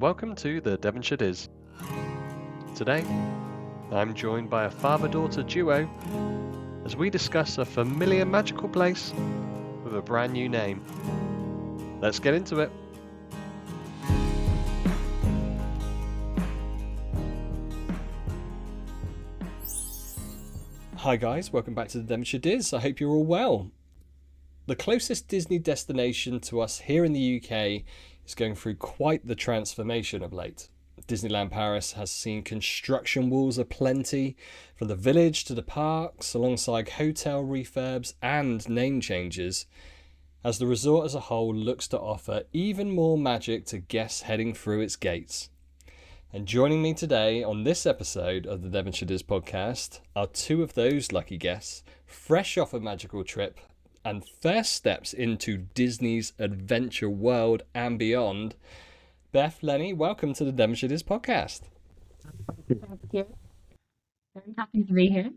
Welcome to the Devonshire Diz. Today, I'm joined by a father-daughter duo as we discuss a familiar magical place with a brand new name. Let's get into it. Hi guys, welcome back to the Devonshire Diz. I hope you're all well. The closest Disney destination to us here in the UK is going through quite the transformation of late. Disneyland Paris has seen construction walls aplenty, from the village to the parks, alongside hotel refurbs and name changes, as the resort as a whole looks to offer even more magic to guests heading through its gates. And joining me today on this episode of the Devonshire Diz podcast are two of those lucky guests, fresh off a magical trip and first steps into Disney's adventure world and beyond. Beth Lenny, welcome to the Devonshire Diz podcast. Thank you. Very happy to be here.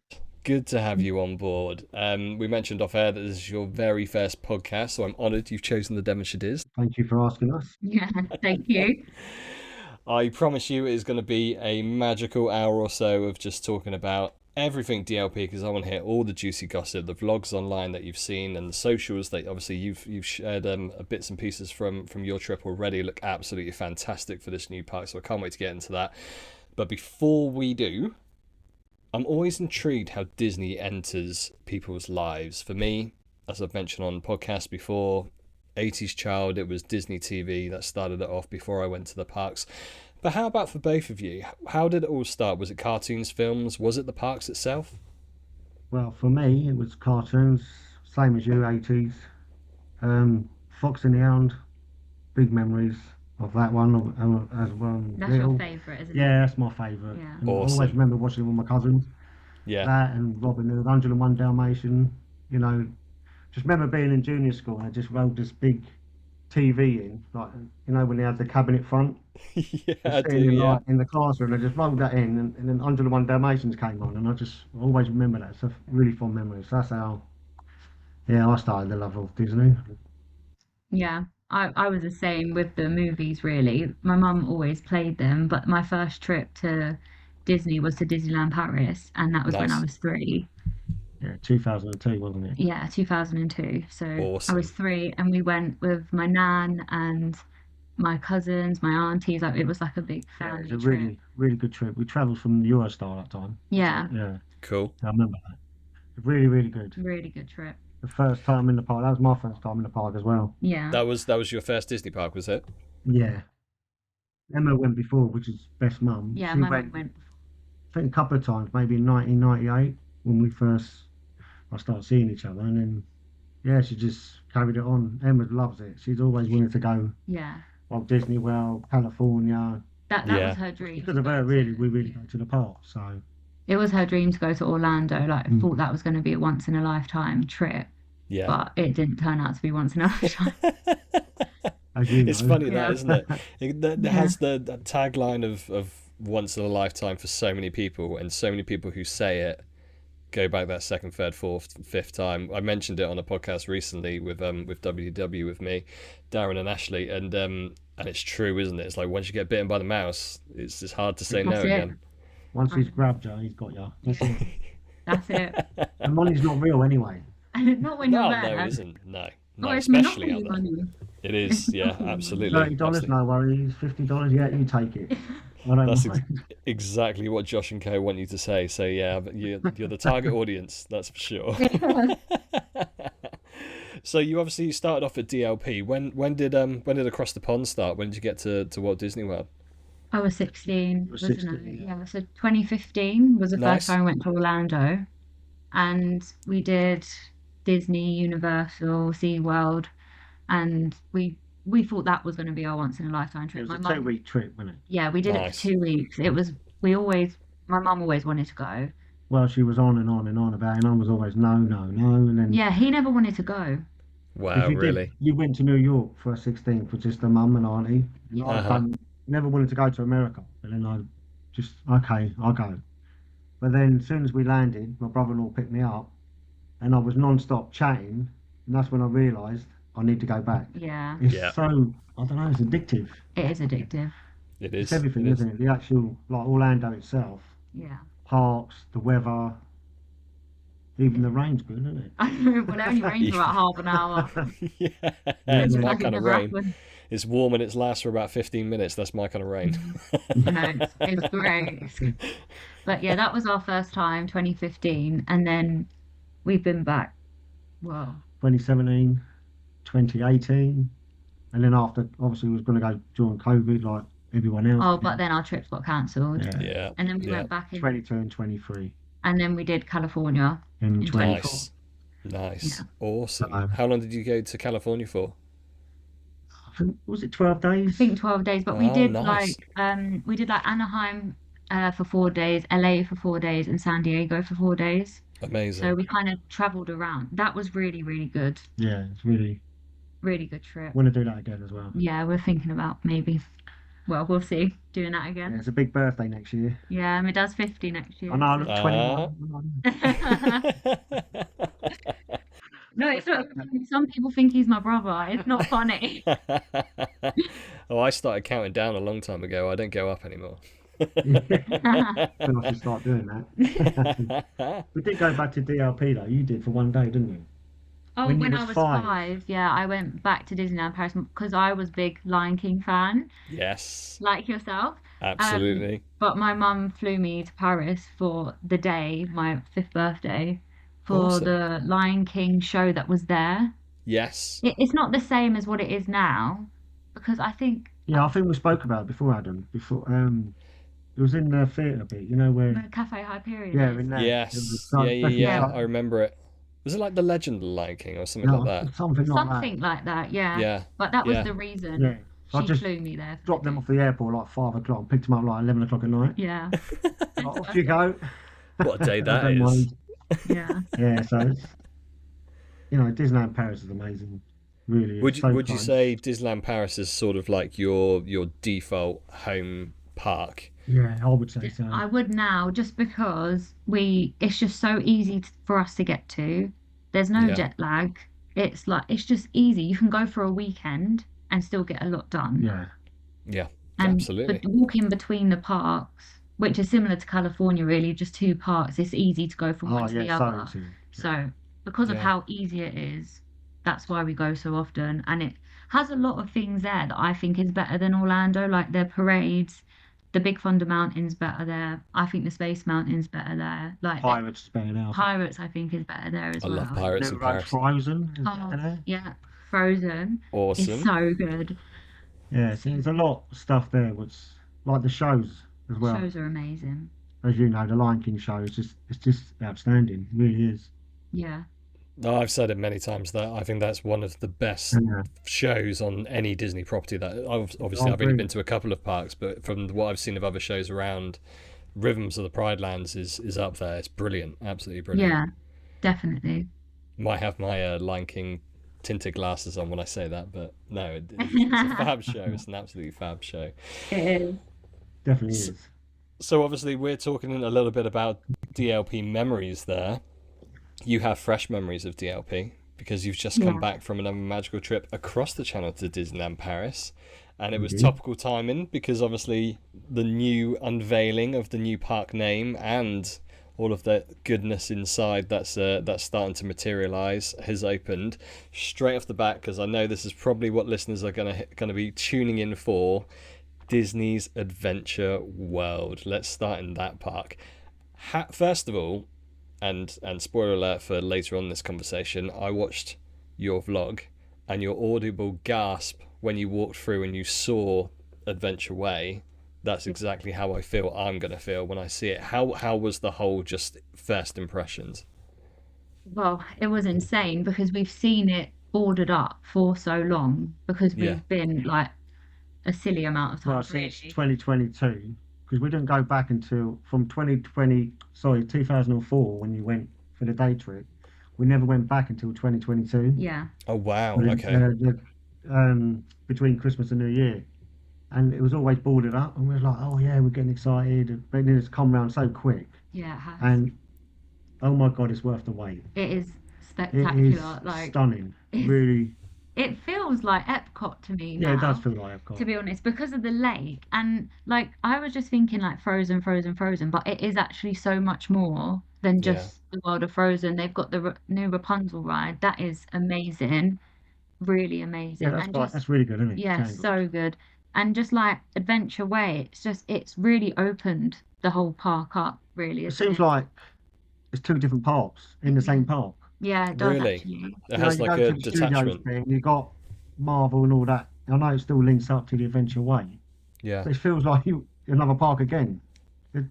Good to have you on board. We mentioned off air that this is your very first podcast, so I'm honoured you've chosen the Devonshire Diz. Thank you for asking us. Yeah, thank you. I promise you it is going to be a magical hour or so of just talking about everything DLP, because I want to hear all the juicy gossip, the vlogs online that you've seen, and the socials that obviously you've shared bits and pieces from your trip already. Look absolutely fantastic for this new park, so I can't wait to get into that. But before we do, I'm always intrigued how Disney enters people's lives. For me, as I've mentioned on podcasts before, 80s child, it was Disney TV that started it off before I went to the parks. But how about for both of you? How did it all start? Was it cartoons, films? Was it the parks itself? Well, for me, it was cartoons, same as you, 80s. Fox and the Hound, big memories of that one as well. That's your favourite, isn't it? Yeah, that's my favourite. Yeah. And Awesome. I always remember watching it with my cousins. Yeah. That and Robin Hood, 101 Dalmatian. You know, just remember being in junior school and I just rolled this big TV in, like, you know, when they had the cabinet front. Yeah, I do, In, yeah. like, in the classroom, I just rolled that in, and then 101 Dalmatians came on, and I just always remember that. It's a really fond memory. So that's how, I started the love of Disney. Yeah, I was the same with the movies, really. My mum always played them, but my first trip to Disney was to Disneyland Paris, and that was when I Nice. was 3. Yeah, 2002, wasn't it? Yeah, 2002. So Awesome. I was 3, and we went with my nan and my cousins, my aunties. Like, it was like a big Yeah, family it was a trip. really, really good trip. We travelled from Eurostar that time. Yeah, Yeah, Cool. I remember that. Really, really good. really good trip. The first time in the park. That was my first time in the park as well. Yeah. That was your first Disney park, was it? Yeah. Emma went before, which is Beth's mum. Yeah, She my mum went. I think a couple of times, maybe in 1998 when I started seeing each other, and then she just carried it on. Emma loves it. She's always wanted to go Yeah. Walt Disney World, California. That Yeah. was her dream. Because of her, really, we really go to the park. So It was her dream to go to Orlando. Like, I thought that was going to be a once in a lifetime trip, Yeah. but it didn't turn out to be once in a lifetime. as you know, It's funny that, Yeah. isn't it? It Yeah. has the tagline of once in a lifetime for so many people, and so many people who say it go back that second, third, fourth, fifth time. I mentioned it on a podcast recently with WW with me, Darren and Ashley, and it's true, isn't it? It's like once you get bitten by the mouse, it's just hard to say no That's it. again. once he's grabbed you, he's got you. That's it. That's it. And money's not real anyway. Not when you're No, there. no, it isn't. No, Oh, it's especially Monopoly out there. money. It is, yeah, absolutely. $30, Absolutely. no worries. $50, yeah, you take it. I don't That's mind. exactly what Josh and Co want you to say. So yeah, but you're the target audience, that's for sure. So you obviously started off at DLP. When did Across the Pond start? When did you get to Walt Disney World? I was 16, was wasn't 16, I? Yeah, so 2015 was the Nice. first time I went to Orlando, and we did Disney, Universal, SeaWorld, and we thought that was going to be our once in a lifetime It trip. was My a mum, 2-week trip, wasn't it? yeah, we did it Nice. for 2 weeks. My mum always wanted to go. Well, she was on and on and on about it, and I was always no, no, no, and then Yeah, he never wanted to go. Wow, 'cause you really? you went to New York for a 16th with just a mum and auntie. And I Uh-huh. never wanted to go to America, and then I just okay, I'll go. But then as soon as we landed, my brother-in-law picked me up, and I was non-stop chatting, and that's when I realised I need to go back. Yeah, It's Yeah. so I don't know, it's addictive. it is addictive. It It's is. It everything, is. isn't it? The actual, like Orlando itself, Yeah. parks, the weather, even the rain's good, isn't Well, it only rains for about half an hour. Yeah, it? it's Yeah, my Nothing kind of ever rain. happens. It's warm and it lasts for about 15 minutes. That's my kind of rain. Mm. I know it's great. But yeah, that was our first time, 2015, and then we've been back. Well, 2017, 2018, and then after, obviously, we was going to go during COVID, like everyone else oh, but did. then our trips got cancelled, Yeah, Yeah, and then we yeah. went back in, 22 and 23 and then we did California in in 20. 24. Nice. Nice. Yeah, Awesome. So, How long did you go to California for? I think, was it 12 I days? think 12 days, but Oh, nice. we did like Anaheim for 4 days, LA for 4 days, and San Diego for 4 days. So Amazing. we kind of traveled around. That was really, really good. Yeah, it's really, Really good trip. want to do that again as well. Yeah, we're thinking about maybe, well, we'll see, doing that Yeah, again. it's a big birthday next year. Yeah, my dad's 50 next I year, know I so. look Uh, 21. No, it's not funny. Some people think he's my brother. It's not funny. oh, I started counting down a long time ago. I don't go up anymore. Then I should start doing that. We did go back to DLP though. You did for one day, didn't you? Oh, When you when was I was 5. 5, yeah, I went back to Disneyland Paris because I was big Lion King fan, Yes, like yourself. Um, absolutely. but my mum flew me to Paris for the day, my 5th birthday, for Awesome. the Lion King show that was there. Yes. It's not the same as what it is now because I think Yeah, I think we spoke about it before, Adam. Before it was in the theatre bit, you know where? the Cafe Hyperion Yeah, is. in there. It was Yes. Yeah, yeah, second yeah. Yeah, I time. remember it. Was it like The Legend of the Lion King or something like No, that? something like that. something like that, yeah. Yeah. But that was Yeah. the Yeah. reason So I she just flew me there for the dropped them day. off the airport like 5 o'clock and picked them up like 11 o'clock at night. Yeah. Like, off you go. What a day I that don't is. mind. Yeah. Yeah, so it's, Disneyland Paris is amazing. Really, it's so Would you close. say Disneyland Paris is sort of like your default home park? Yeah, I would say so. I would now just because it's just so easy for us to get to. There's no Yeah. jet lag. It's just easy. You can go for a weekend and still get a lot done. Yeah, Yeah. But Absolutely. walking between the parks, which is similar to California, really, just two parks, it's easy to go from one oh to the yeah, so other. easy. So, because of Yeah. how easy it is, that's why we go so often. And it has a lot of things there that I think is better than Orlando, like their parades. The Big Thunder Mountain's better there. I think the Space Mountain's better there. Like the Pirates spelling out. Pirates, I think, is better there as I love well. Pirates in Little Road Paris. Frozen is Oh, there. yeah. Frozen is Awesome. so good. Yeah, so there's a lot of stuff there. What's like the shows as well. Shows are amazing. As you know, the Lion King show is just outstanding. It really is. Yeah. No, I've said it many times that I think that's one of the best Yeah, shows on any Disney property. That obviously I I've only agree. been to a couple of parks, but from what I've seen of other shows around, Rhythms of the Pride Lands is up there. It's brilliant, absolutely brilliant. Yeah, definitely. Might have my Lion King tinted glasses on when I say that, but no, it's a fab show. It's an absolutely fab show. It is. definitely S- is. So obviously we're talking a little bit about DLP memories there. You have fresh memories of DLP because you've just come Yeah. back from another magical trip across the channel to Disneyland Paris. And it was Indeed. topical timing because obviously the new unveiling of the new park name and all of the goodness inside that's starting to materialize has opened straight off the bat, because I know this is probably what listeners are gonna be tuning in for. Disney's Adventure World. Let's start in that park. First of all, and spoiler alert for later on in this conversation, I watched your vlog and your audible gasp when you walked through and you saw Adventure Way. That's exactly how I feel I'm going to feel when I see it. How was the whole just first impressions? Well, it was insane because we've seen it ordered up for so long because Yeah. we've been like a silly amount of Well, time, since really. 2022, because we didn't go back until from 2004 when you went for the day trip. We never went back until 2022. Yeah. Oh wow, The- okay. between Christmas and New Year. And it was always boarded up, and we was like, oh yeah, we're getting excited. But then it's come round so quick, Yeah, it has. and oh my God, it's worth the wait. It is It is spectacular. Like, stunning. it's Really, it feels like Epcot to me Yeah, it does now, feel like to Epcot. be honest, because of the lake. And like I was just thinking like Frozen, Frozen, Frozen, but it is actually so much more than Yeah. just the world of Frozen. They've got the new Rapunzel ride. That is amazing, really Yeah, amazing. that's And right. just That's really good, isn't it? yeah, Tangled. so good. And just like Adventure Way, it's really opened the whole park up, really, It isn't seems it? like it's two different parks in It the is. same park. Yeah, it does Really? actually. It You know, has you like go a to the studios detachment. thing, you got Marvel and all that. I know it still links up to the Adventure Way, Yeah. but it feels like another park again. Does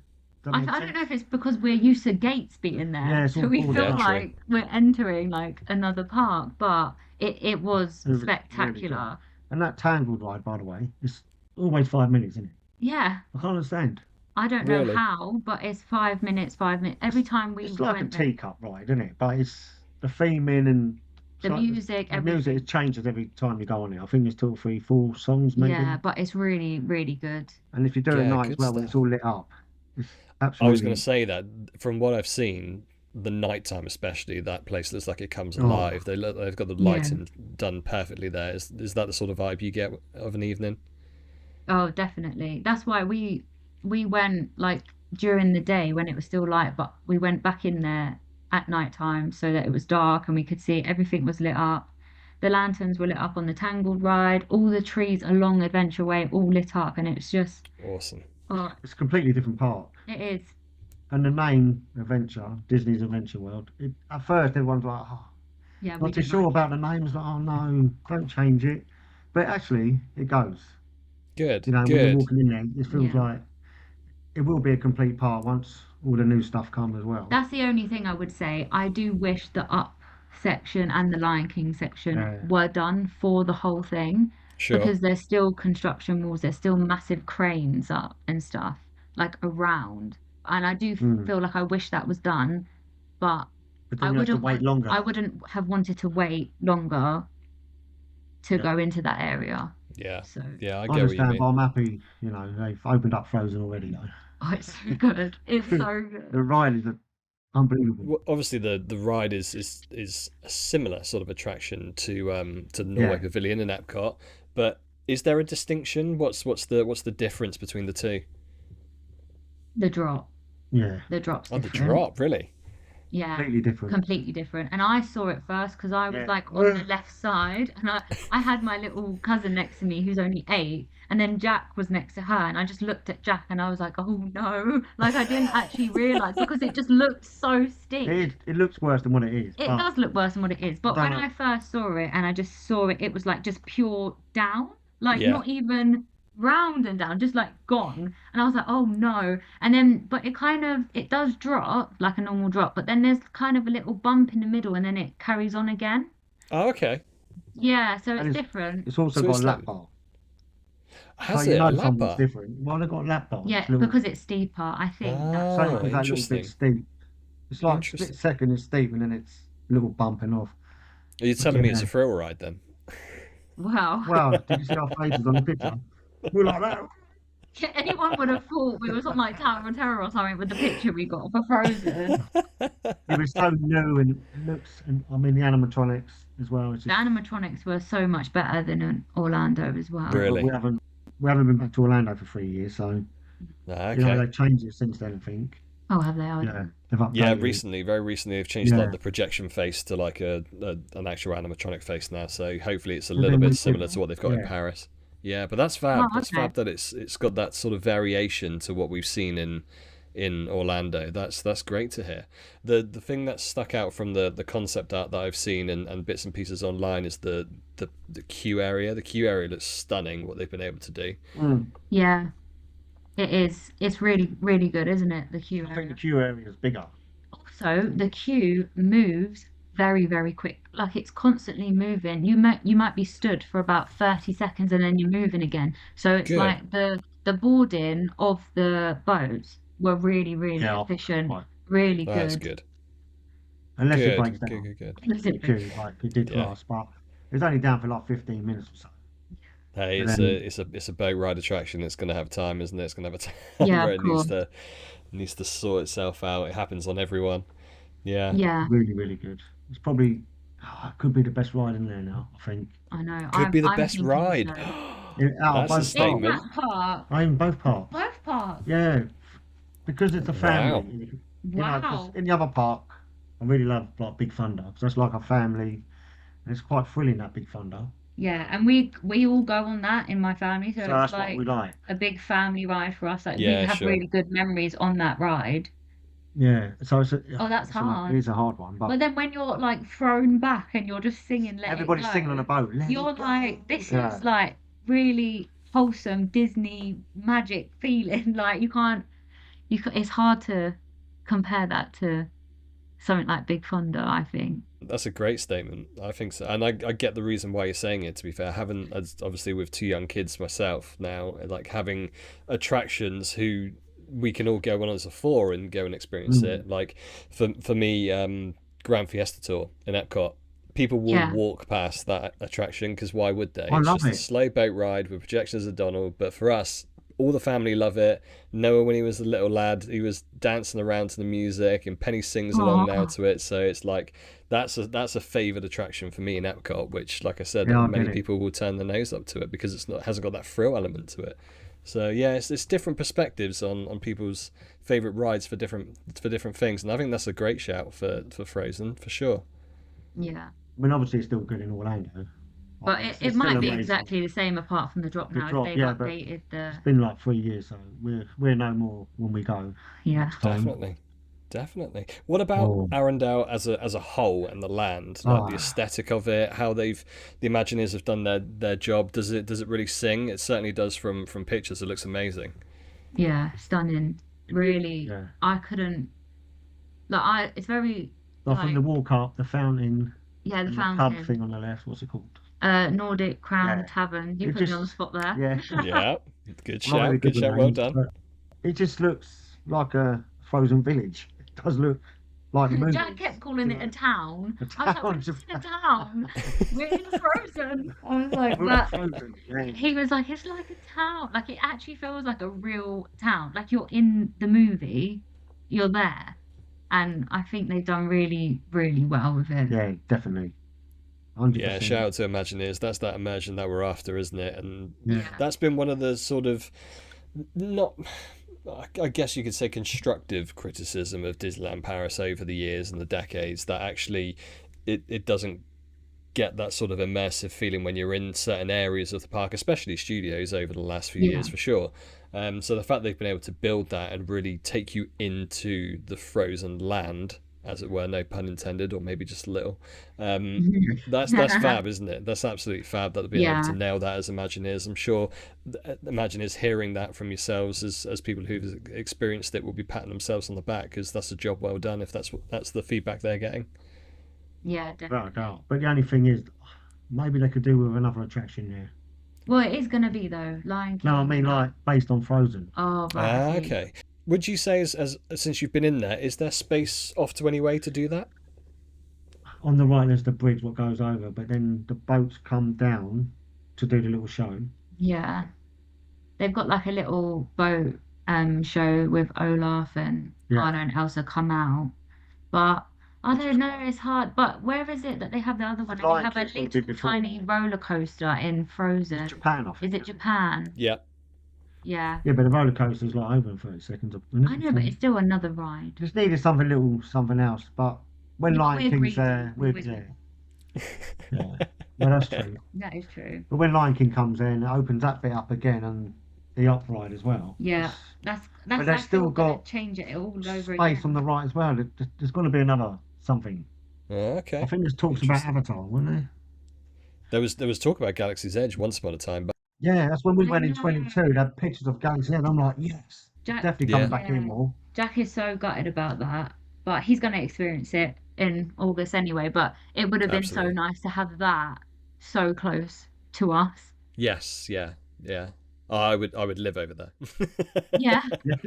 that make I don't know sense? if it's because we're used to gates being Yeah, there, it's so all we boarded Yeah, feel up. true. like we're entering like another park, but it was Really good. spectacular. And that Tangled ride, by the way, is always 5 minutes, isn't it? Yeah, I can't understand. I don't know Really? how, but it's 5 minutes, 5 minutes. Every It's time we it's like a went there, teacup ride, isn't it? But it's the theming and it's the like music, the music everything. it changes every time you go on it. I think there's two or three, four songs Yeah, maybe. but it's really, really good. And if you do it at Yeah, night as good well, when it's stuff. all lit up, it's I was going to absolutely say that from what I've seen, the nighttime especially, that place looks like it comes oh alive. They've got the Yeah. lighting done perfectly there. Is that the sort of vibe you get of an evening? Oh, definitely. That's why we went like during the day when it was still light, but we went back in there at night time so that it was dark and we could see everything was lit up. The lanterns were lit up on the Tangled ride, all the trees along Adventure Way all lit up, and it's just Awesome. oh, it's a completely different park. it is. And the name Adventure, Disney's Adventure World, at first everyone's like, oh, Yeah, we not too didn't sure like about it. the name. It's like, oh no, don't change it. But actually, it goes. Good. You know, when you're Good. walking in there, it feels Yeah. like it will be a complete park once all the new stuff comes as well. That's the only thing I would say. I do wish the up section and the Lion King section Yeah. were done for the whole thing Sure. because there's still construction walls, there's still massive cranes up and stuff like around. And I do Mm. feel like I wish that was done, but But I then you have to wouldn't wait want longer. I wouldn't have wanted to wait longer to Yeah. go into that area. Yeah. So, Yeah, I I get what you understand, but mean. I'm happy, they've opened up Frozen already, oh, it's so good. It's though. so The good. ride is unbelievable. Obviously, the ride is a similar sort of attraction to Norway Yeah. Pavilion and Epcot, but is there a distinction? What's the difference between the two? The drop. Yeah. The drop's Oh, the different. drop, really? Yeah, Completely different. completely different. And I saw it first because I was Yeah. like on the left side, and I had my little cousin next to me who's only 8, and then Jack was next to her, and I just looked at Jack and I was like, oh no, like I didn't actually realize because it just looked so steep. It looks worse than what it is, It but does look worse than what it is, I but don't when know. I first saw it and I just saw it, it was like just pure down, like Yeah. not even round and down, just like gone. And I was like, oh no. And then, but it does drop like a normal drop, but then there's kind of a little bump in the middle and then it carries on again. Oh, okay. Yeah, so And it's different. it's also So got a it's lap like, bar. So has you it a know lap something's bar? different. Well, they've got a lap bar. Yeah, It's little, because it's steeper. I think that's same Oh, as why. that little bit interesting. steep. It's like split Interesting. second is steep and then it's a little bumping off. Are you But telling me it's yeah. a thrill ride then? Wow. Wow, did you see our faces on the picture? We're like that. Anyone would have thought we was on like Tower of Terror or something with the picture we got for Frozen. It was so new and it looks, and I mean the animatronics as well. It's The just, animatronics were so much better than in Orlando as yeah, well. but Really? we haven't been back to Orlando for 3 years, so Ah, okay. they've changed it since then. I think. Oh, have they? Oh, Yeah, they've Yeah, updated it. recently, very recently, they've changed like Yeah, the projection face to like an actual animatronic face now. So hopefully, it's a and little then bit we did. similar to what they've got in Yeah, Paris. Yeah, but that's fab. oh, That's okay. fab that it's got that sort of variation to what we've seen in Orlando. That's great to hear. The thing that stuck out from the concept art that I've seen and bits and pieces online is the queue area. The queue area looks stunning. What they've been able to do. mm. Yeah, it is. It's really, really good, isn't it? The queue I think the area. queue area is bigger. Also, the queue moves very, very quick. Like it's constantly moving. You might be stood for about 30 seconds and then you're moving again. So it's Good. like the boarding of the boats were really, really Yeah, efficient, quite. really That's good. good. Unless it Good. breaks Good. down, Good. Good. the queue like it did for Yeah. us, but it was only down for like 15 minutes or so. Hey, But it's then, a boat ride attraction. It's going to have time, isn't it? It's going to have a time Yeah, where of it course. needs to sort itself out. It happens on everyone. Yeah. Yeah. really, really good. It's probably it could be the best ride in there now, I think. I know. Could be the I'm best thinking ride. so. Out of That's a both In parks. statement. that park, I in both parks. both parks. Yeah, because it's a Wow. family. Because Wow. in the other park, I really love like Big Thunder because that's like a family, and it's quite thrilling that Big Thunder. Yeah, and we all go on that in my family, so So it's that's what we like like. a big family ride for us. Like we Yeah, have sure. really good memories on that ride. Yeah, so Oh, that's it hard. is a hard one, but But then when you're like thrown back and you're just singing Let It everybody's singing on a Go, boat. Let you're it go. like, this Yeah, is like really wholesome Disney magic feeling. Like it's hard to compare that to something like Big Thunder, I think. That's a great statement. I think so. And I get the reason why you're saying it, to be fair. Having, as obviously with two young kids myself now, like having attractions who we can all go on as a four and go and experience mm, it. Like for me, Grand Fiesta Tour in Epcot, people will Yeah. walk past that attraction because why would they? I It's love just a it. slow boat ride with projections of Donald. But for us, all the family love it. Noah, when he was a little lad, he was dancing around to the music, and Penny sings along now Oh, to it. So it's like that's a favoured attraction for me in Epcot, which, like I said, Yeah, I many get it. people will turn their nose up to it because it's not hasn't got that thrill element to it. So yeah, it's different perspectives on people's favourite rides for different things, and I think that's a great shout for Frozen for sure. yeah. I mean, obviously, it's still good in Orlando. But It's, it it's still might be amazing. exactly the same apart from the drop The now if drop, they've yeah, but updated it's the been like 3 years, so we're no more when we go yeah. next time. Definitely. Definitely. What about Oh, Arendelle as a whole and the land, like the ah, aesthetic of it, how the Imagineers have done their job? Does it really sing? It certainly does from pictures. It looks amazing. Yeah, stunning. Really, yeah. I couldn't it's very But from the like walk up, the fountain, yeah, the and the pub fountain. thing on the left, what's it called? Nordic Crown Yeah, Tavern. You it put me on the just, spot there. yeah, Yeah, good I'm not very shout. good Good with shout. Well names, done. but it just looks like a frozen village. It does look like the Jack movies, kept calling you it a know. town. The I was like, we're town's not in a town. We're in Frozen. I was like, we're not but frozen. Yeah, he was like, it's like a town. Like it actually feels like a real town. Like you're in the movie, you're there. And I think they've done really, really well with it. yeah, definitely, Yeah, 100%. shout out to Imagineers. That's that immersion that we're after, isn't it? And Yeah, Yeah. that's been one of the sort of not, I guess you could say, constructive criticism of Disneyland Paris over the years and the decades, that actually it doesn't get that sort of immersive feeling when you're in certain areas of the park, especially studios over the last few Yeah. years for sure. So the fact they've been able to build that and really take you into the frozen land, as it were, no pun intended, or maybe just a little. Um, that's fab, isn't it? That's absolutely fab that they've been able to Yeah. nail that as Imagineers. I'm sure Imagineers hearing that from yourselves as people who've experienced it will be patting themselves on the back because that's a job well done if that's the feedback they're getting. Yeah, without a definitely. doubt. But the only thing is, maybe they could do with another attraction there. Well, it is gonna be though, Lion No, I King mean and that. like based on Frozen. Oh, right, I Ah, see. okay. Would you say, as since you've been in there, is there space off to any way to do that? On the right, there's the bridge what goes over, but then the boats come down to do the little show. Yeah. They've got like a little boat show with Olaf and Yeah, Anna and Elsa come out. But I which is don't know, quite. it's hard. But where is it that they have the other one? And they Lion have a King's what we did little tiny before. roller coaster in It's Frozen. Japan, I Is think, it isn't it? Japan? Yeah. Yeah. Yeah, but the roller coaster's like over in 30 seconds, isn't I it? know, but it's still another ride. Just needed something little, something else. But when Yeah, but Lion we're King's greedy. there, We're we're greedy. yeah, yeah. Well, that's true. That is true. But when Lion King comes in, it opens that bit up again and the up ride as well. Yeah. But That's they've I feel still gonna got change it all over space on the again. right as well. There's going to be another something. I Okay. think there's talks about Interesting. Avatar, weren't there? There was talk about Galaxy's Edge once upon a time, but Yeah, that's when we I went in know. 22. They had pictures of Galaxy Edge. I'm like, yes, it's Jack, definitely coming yeah. back in yeah, more. Jack is so gutted about that, but he's going to experience it in August anyway. But it would have been so Absolutely. nice to have that so close to us. Yes, yeah, yeah. Oh, I would live over there. Yeah,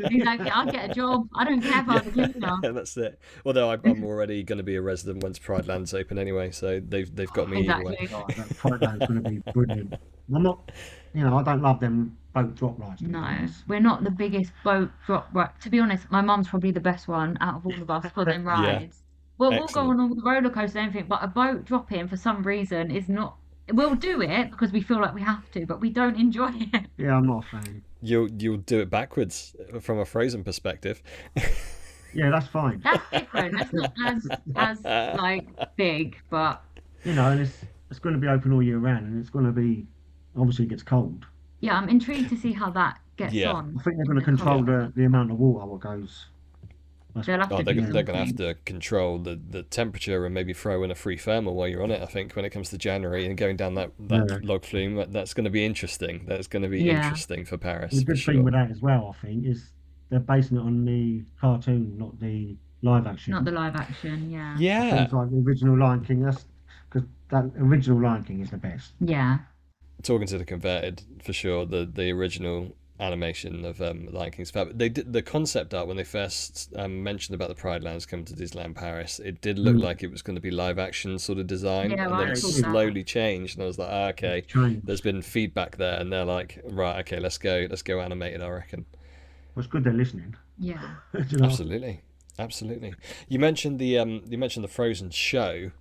exactly. I'd get a job. I don't care if Yeah, I'm a cleaner. that's it. Although I'm already going to be a resident once Pride Land's open anyway, so they've got me either way. Exactly. Oh, that Pride Land's going to be brilliant. I'm not, I don't love them boat drop rides, to be No, honest. we're not the biggest boat drop right. To be honest, my mum's probably the best one out of all of us for them Yeah, rides. Well, we'll go Excellent. on all the roller coasters and everything, but a boat dropping for some reason is not. We'll do it because we feel like we have to, but we don't enjoy it. Yeah, I'm not a fan. You'll do it backwards from a Frozen perspective. Yeah, that's fine. That's different. That's not as like big, but And it's going to be open all year round, and it's going to be obviously it gets cold. yeah, I'm intrigued to see how that gets Yeah. I on think they're in going to the control cold. the amount of water what goes. That's, They'll have Oh, to they're, do they're going to have something. to control the temperature and maybe throw in a free thermal while you're on it. I think when it comes to January and going down that yeah. log flume, that's going to be interesting. That's going to be Yeah, interesting for The Paris for good thing sure. with that as well, I think, is they're basing it on the cartoon, not the live not the action. live action. Yeah, I think Yeah, like the original Lion King, that's because that original Lion King is the best. yeah. talking to the converted for sure. The original animation of Lion King's fab. They did the concept art when they first mentioned about the Pride Lands coming to Disneyland Paris. It did look Mm. like it was going to be live action sort of design, Yeah, and then I Yeah, it it thought did. that. slowly changed. And I was like, ah, It's okay, there's changed. been feedback there, and they're like, right, okay, let's go animated. I reckon. Well, it's good they're listening. Yeah. Do you know? Absolutely, absolutely. You mentioned the Frozen show,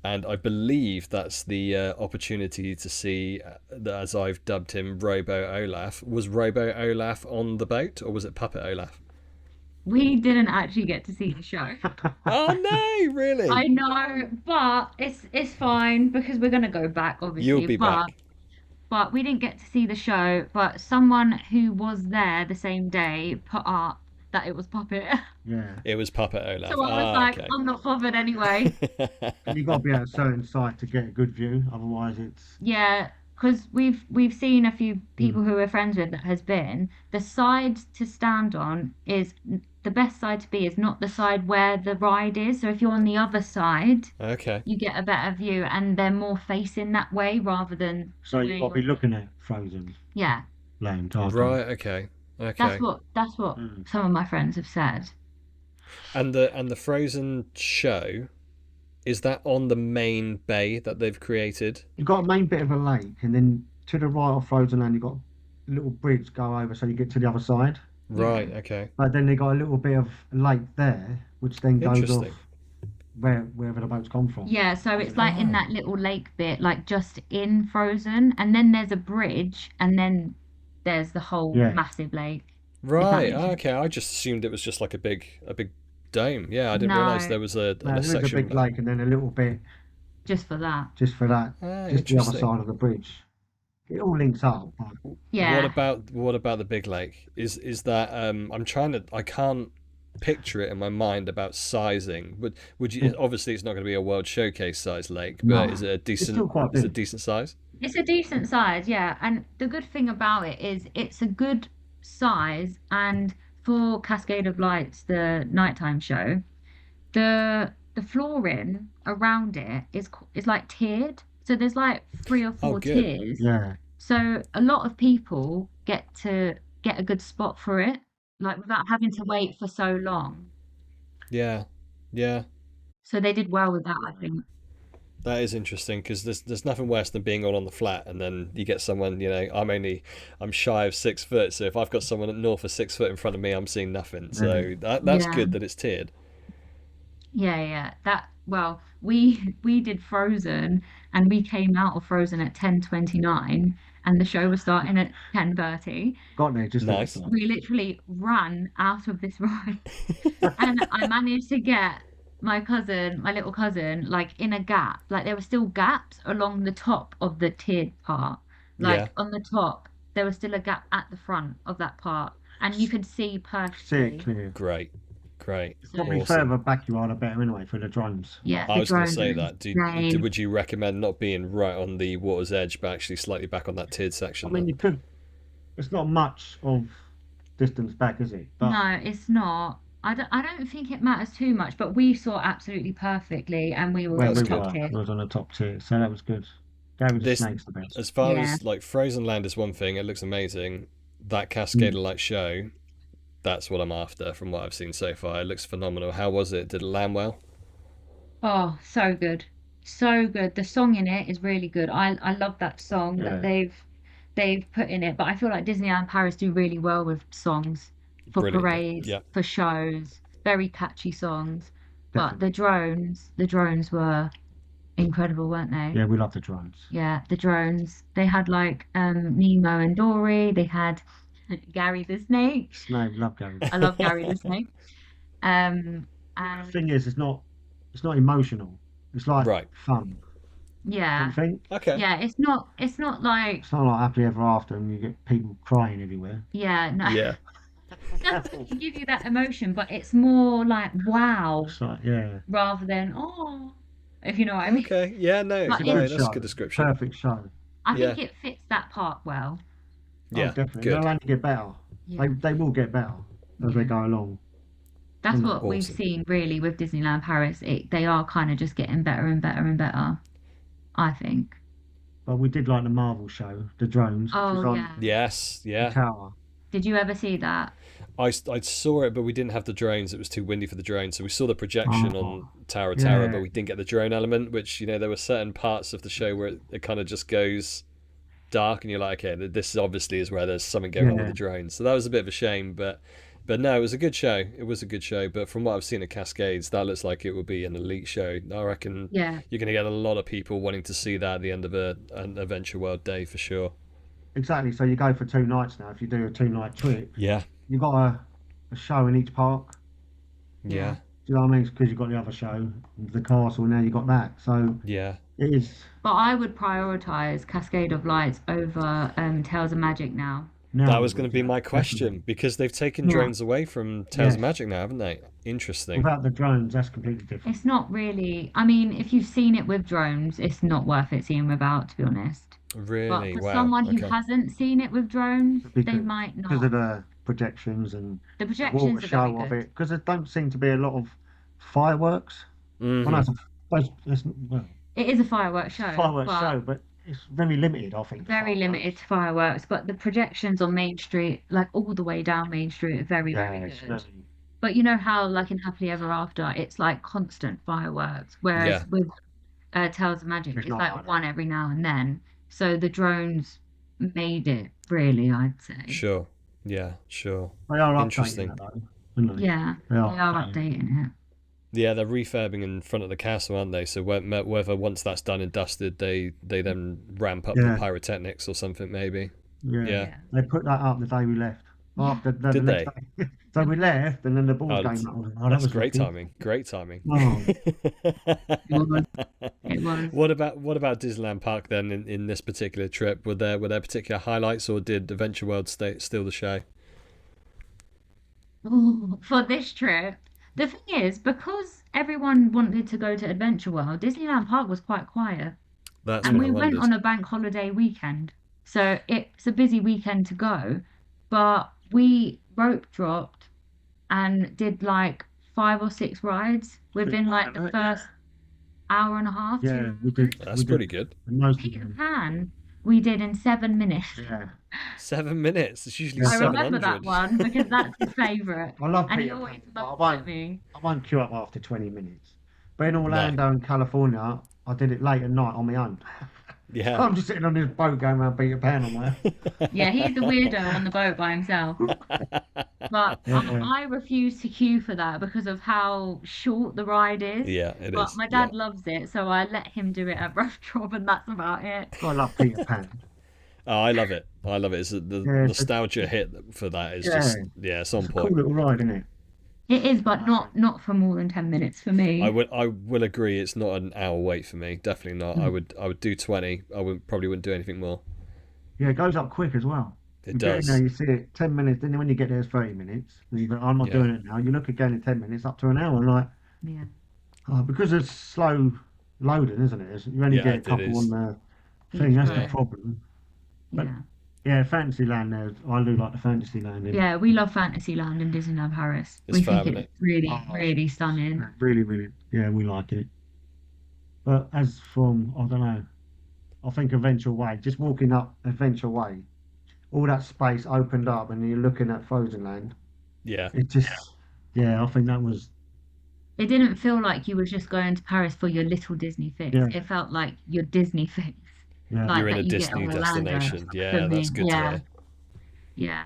and I believe that's the opportunity to see, as I've dubbed him, Robo Olaf. Was Robo Olaf on the boat, or was it Puppet Olaf? We didn't actually get to see the show. Oh no, really? I know, but it's fine because we're gonna go back, You'll obviously. be But back. we didn't get to see the show. But someone who was there the same day put up that it was Puppet. Yeah. It was Puppet Olaf. So I was Ah, like, okay. I'm not bothered anyway. And you've got to be at a certain site to get a good view, otherwise it's Yeah, because we've seen a few mm, people who we're friends with that has been the side to stand on is the best side to be is not the side where the ride is. So if you're on the other side, Okay. you get a better view, and they're more facing that way rather than so you've where got to you're. be looking at Frozen Yeah, Land, I think. Right. Okay. that's Okay. what Mm. some of my friends have said. And the Frozen show, is that on the main bay that they've created? You've got a main bit of a lake, and then to the right of Frozen Land, you've got a little bridge go over so you get to the other side. Yeah. Right. Okay. But then they got a little bit of lake there, which then goes off Interesting. wherever the boat's come from. Yeah, so it's like in Ah. that little lake bit, like just in Frozen, and then there's a bridge, and then there's the whole Yeah. massive lake, if that Right. makes sense. Okay. I just assumed it was just like a big dome. Yeah, I didn't realize No, there was a, No, a there is a section. big lake, and then a little bit just for that. just for that, Ah, just the other interesting. side of the bridge. It all links up. But What Yeah. about what about the big lake? Is that I can't picture it in my mind about sizing. Would you obviously it's not going to be a World Showcase size lake, but no, it's still quite is it big. decent size? It's a decent size, yeah. And the good thing about it is it's a good size, and for Cascade of Lights, the nighttime show, the flooring around it is like tiered. So there's like three or Oh, four good. tiers. Yeah. So a lot of people get to get a good spot for it, like without having to wait for so long. Yeah. Yeah. So they did well with that, I think. That is interesting because there's nothing worse than being all on the flat and then you get someone, I'm shy of 6 foot, so if I've got someone at north of 6 foot in front of me, I'm seeing nothing. Yeah. So that's Yeah, good that it's tiered. yeah, yeah. That well, we did Frozen, and we came out of Frozen at 10:29, and the show was starting at 10:30. Got there just at the Nice. start. We literally ran out of this ride, and I managed to get my little cousin, like in a gap. Like there were still gaps along the top of the tiered part. Yeah. Like on the top, there was still a gap at the front of that part, and you could see See it perfectly. clear. Great. Great. It's So probably Awesome. further back you are, the better anyway for the drones. yeah, I the was going to drones are say that. insane. Would you recommend not being right on the water's edge, but actually slightly back on that tiered I section mean, then? you could. It's not much of distance back, is it? But No, it's not. I don't think it matters too much, but we saw absolutely perfectly, and we were where on That's we the good. top were tier. was on the top tier, so that was good. Gary the This, Snake's the best. as far Yeah. as like Frozen Land is one thing, it looks amazing. That Cascade Mm. of Light show, that's what I'm after from what I've seen so far. It looks phenomenal. How was it? Did it land well? Oh, so good. So good. The song in it is really good. I love that song that Yeah. they've put in it, but I feel like Disneyland Paris do really well with songs for Brilliantly. parades, Yeah. for shows, very catchy songs. But definitely. the drones were incredible, weren't they? Yeah, we love the drones. Yeah, the drones. They had like Nemo and Dory. They had Gary the snake. Snake, we love Gary. I love Gary the snake. Um, The and thing is, it's not emotional. It's like Right. fun. Don't you yeah, think? Okay. yeah. It's not like It's not like happily ever after, and you get people crying everywhere. yeah, no. Yeah. Doesn't give you that emotion, but it's more like wow It's like, yeah, rather than oh, if you know what I mean. Okay. Yeah. No. it's But a it, good No. That's a show. good description. Perfect show. I Yeah. think it fits that part well. Oh, Yeah. definitely. Good. They'll only get better. Yeah, They will get better as they yeah. go along. That's Mm. what we've Awesome. seen really with Disneyland Paris. They are kind of just getting better and better and better, I think. But we did like the Marvel show, the drones, which was Oh on yeah. Yes. the Yeah. tower. Did you ever see that? I saw it, but we didn't have the drones. It was too windy for the drones. So we saw the projection on Oh, Tower of Terror, but yeah, we didn't get the drone element, which, there were certain parts of the show where it kind of just goes dark and you're like, okay, this obviously is where there's something going on with the yeah. drones. So that was a bit of a shame, but no, it was a good show. It was a good show. But from what I've seen at Cascades, that looks like it would be an elite show. I reckon Yeah. you're going to get a lot of people wanting to see that at the end of an Adventure World day for sure. Exactly. So you go for 2 nights now. If you do a 2 night trip, Yeah. you've got a show in each park. Yeah. Yeah. Do you know what I mean? Because you've got the other show, the castle, now you've got that. So Yeah. it is But I would prioritize Cascade of Lights over Tales of Magic now. now That you was going to would, be yeah, my definitely. question because they've taken Yeah. drones away from Tales of Yes. Magic now, haven't they? Interesting. Without the drones, that's completely different. It's not really, I mean, if you've seen it with drones, it's not worth it seeing without, to be honest. But Really? for Wow. someone who Okay. hasn't seen it with drones, they Because might because of not. the projections and The the water projections are very show of good. it. Because there don't seem to be a lot of fireworks. Well, no, Hmm. well, It is a fireworks it's a show, fireworks but show, but it's very limited, I think, the very limited fireworks. to fireworks. But the projections on Main Street, like all the way down Main Street, are very, Yeah, very it's good. very, But you know how, like in Happily Ever After, it's like constant fireworks, Yeah. whereas with Tales of Magic, it's it's not like like that. one every now and then. So the drones made it, really, I'd say. Sure. Yeah. Sure. They are updating Interesting. that though, aren't they? Yeah, They they are are updating. updating it. Yeah, they're refurbing in front of the castle, aren't they? So whether once that's done and dusted, they then ramp up the Yeah, pyrotechnics or something, maybe. yeah. Yeah. Yeah. They put that up the day we left. Yeah. After the Did next they? day. So we left, and then the ball Oh, game. that's, Oh, that that's was great wicked. timing. Great timing. Oh, It was. It was. What about Disneyland Park then in this particular trip? Were there particular highlights or did Adventure World steal the show? Ooh, for this trip, the thing is, because everyone wanted to go to Adventure World, Disneyland Park was quite quiet. That's And what I we went wondered. on a bank holiday weekend. So it's a busy weekend to go. But we rope dropped and did like 5 or 6 rides bit within like quiet, the right? first hour and a half, Yeah, 2 hours. That's we pretty did good. most of Peter them. Pan, we did in 7 minutes. Yeah, 7 minutes. It's usually yeah. I remember that 700. one because that's his favourite. I love And he Peter always Pan, but laughs at me. I won't queue up after 20 minutes. But in No. Orlando and California, I did it late at night on my own. Yeah. I'm just sitting on this boat going around Peter Pan on my own. Yeah, he's the weirdo on the boat by himself. But Yeah, I refuse to queue for that because of how short the ride is. Yeah, it But is. my Yeah. dad loves it, so I let him do it at Rough Drop, and that's about it. I love Peter Pan. Oh, I love it. I love it. It's the Yeah, nostalgia hit for that is yeah, just it's on it's a cool point. little ride, isn't it? It is, but not for more than 10 minutes for I me. will agree. It's not an hour wait for me. Definitely not. I would do 20. Probably wouldn't do anything more. Yeah, it goes up quick as well. It You get in there, does. you see it 10 minutes, then when you get there, it's 30 minutes. And you go, I'm not Yeah. doing it now. You look again in 10 minutes, up to an hour. Like, Yeah. because it's slow loading, isn't it? You only Yeah, get a it couple is. on the Each thing, that's the Yeah. ride. problem. But Yeah. yeah, Fantasyland there, I do like the Fantasyland in. Yeah, we love Fantasyland and Disneyland Paris. It's We fab, think isn't it's it? really, Oh, really stunning. really, really, yeah, we like it. But as from, I don't know, I think Adventure Way, just walking up Adventure Way, all that space opened up and you're looking at Frozen Land. Yeah. It just, yeah, I think that was, It didn't feel like you were just going to Paris for your little Disney fix. yeah, It felt like your Disney fix, yeah, like You're in a that you get in Disney Orlando destination. for Yeah, me. that's good to Yeah, hear. yeah.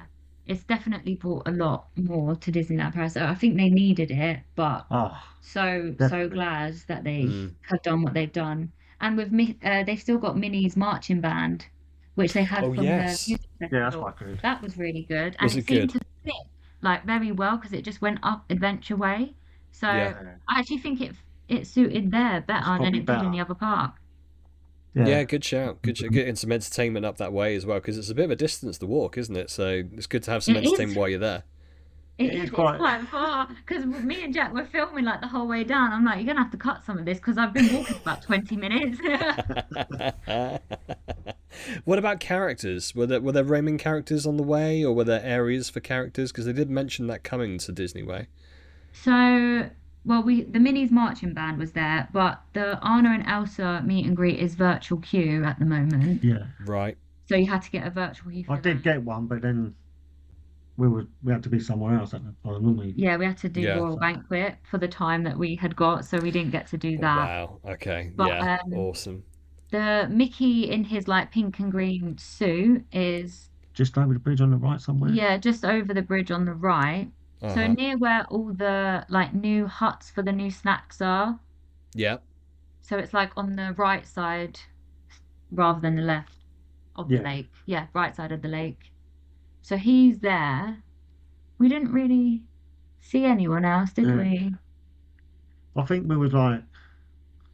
it's definitely brought a lot more to Disneyland Paris. So I think they needed it, but Oh, so definitely. glad that they Mm. have done what they've done. And they've still got Minnie's marching band, which they had Oh from the yes. music Yeah, that's festival. quite good. That was really good, and Was it it seemed good? to fit like very well because it just went up Adventure Way. So Yeah. Yeah, I actually think it suited there it's better than probably it did in better. the other park. Yeah. Yeah, good shout. Good shout. Getting some entertainment up that way as well, because it's a bit of a distance to walk, isn't it? So it's good to have some It is. entertainment while you're there. It is It's quite. quite far because me and Jack were filming like the whole way down. I'm like, you're gonna have to cut some of this because I've been walking for about 20 minutes. What about characters? Were there roaming characters on the way, or were there areas for characters? Because they did mention that coming to Disney Way. So, well, we the Minnie's marching band was there, but the Anna and Elsa meet and greet is virtual queue at the moment. Yeah, Right. So you had to get a virtual queue I for did that. get one, but then we had to be somewhere else at the time, didn't we? Yeah, we had to do Yeah. Royal Banquet for the time that we had got, so we didn't get to do that. Wow. Okay. But Yeah. Awesome. the Mickey in his like pink and green suit is, Just over the bridge on the right somewhere. yeah, just over the bridge on the right. Uh So huh. near where all the like new huts for the new snacks are. Yeah. So it's like on the right side rather than the left of the Yeah. lake. Yeah, right side of the lake. So he's there. We didn't really see anyone else, did Yeah. we? I think we was like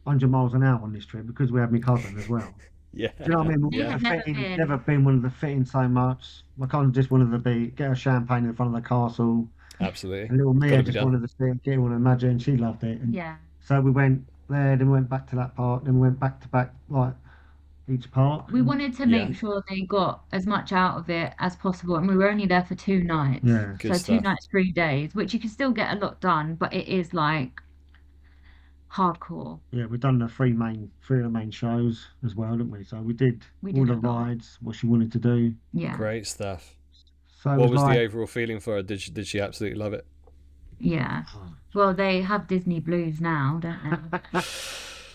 100 miles an hour on this trip because we had my cousin as well. Yeah. Do you know what I mean? We Yeah. had never Fitting, been. never been one of the fitting so much. My cousin just wanted to get a champagne in front of the castle. Absolutely. And little Got Mia to be just done. wanted to sit, get on a magic, and she loved it. And Yeah, so we went there, then we went back to that park, then we went back to back, like each park. we wanted to Yeah. make sure they got as much out of it as possible, and we were only there for 2 nights. Yeah. Good So two stuff. nights, 3 days, which you can still get a lot done, but it is like hardcore. Yeah, we've done the three of the main shows as well, didn't we? So we did We all did the a lot. rides, what she wanted to do. Yeah, Great stuff. So it What was was the like, overall feeling for her? Did she absolutely love it? yeah. Well, they have Disney Blues now, don't they?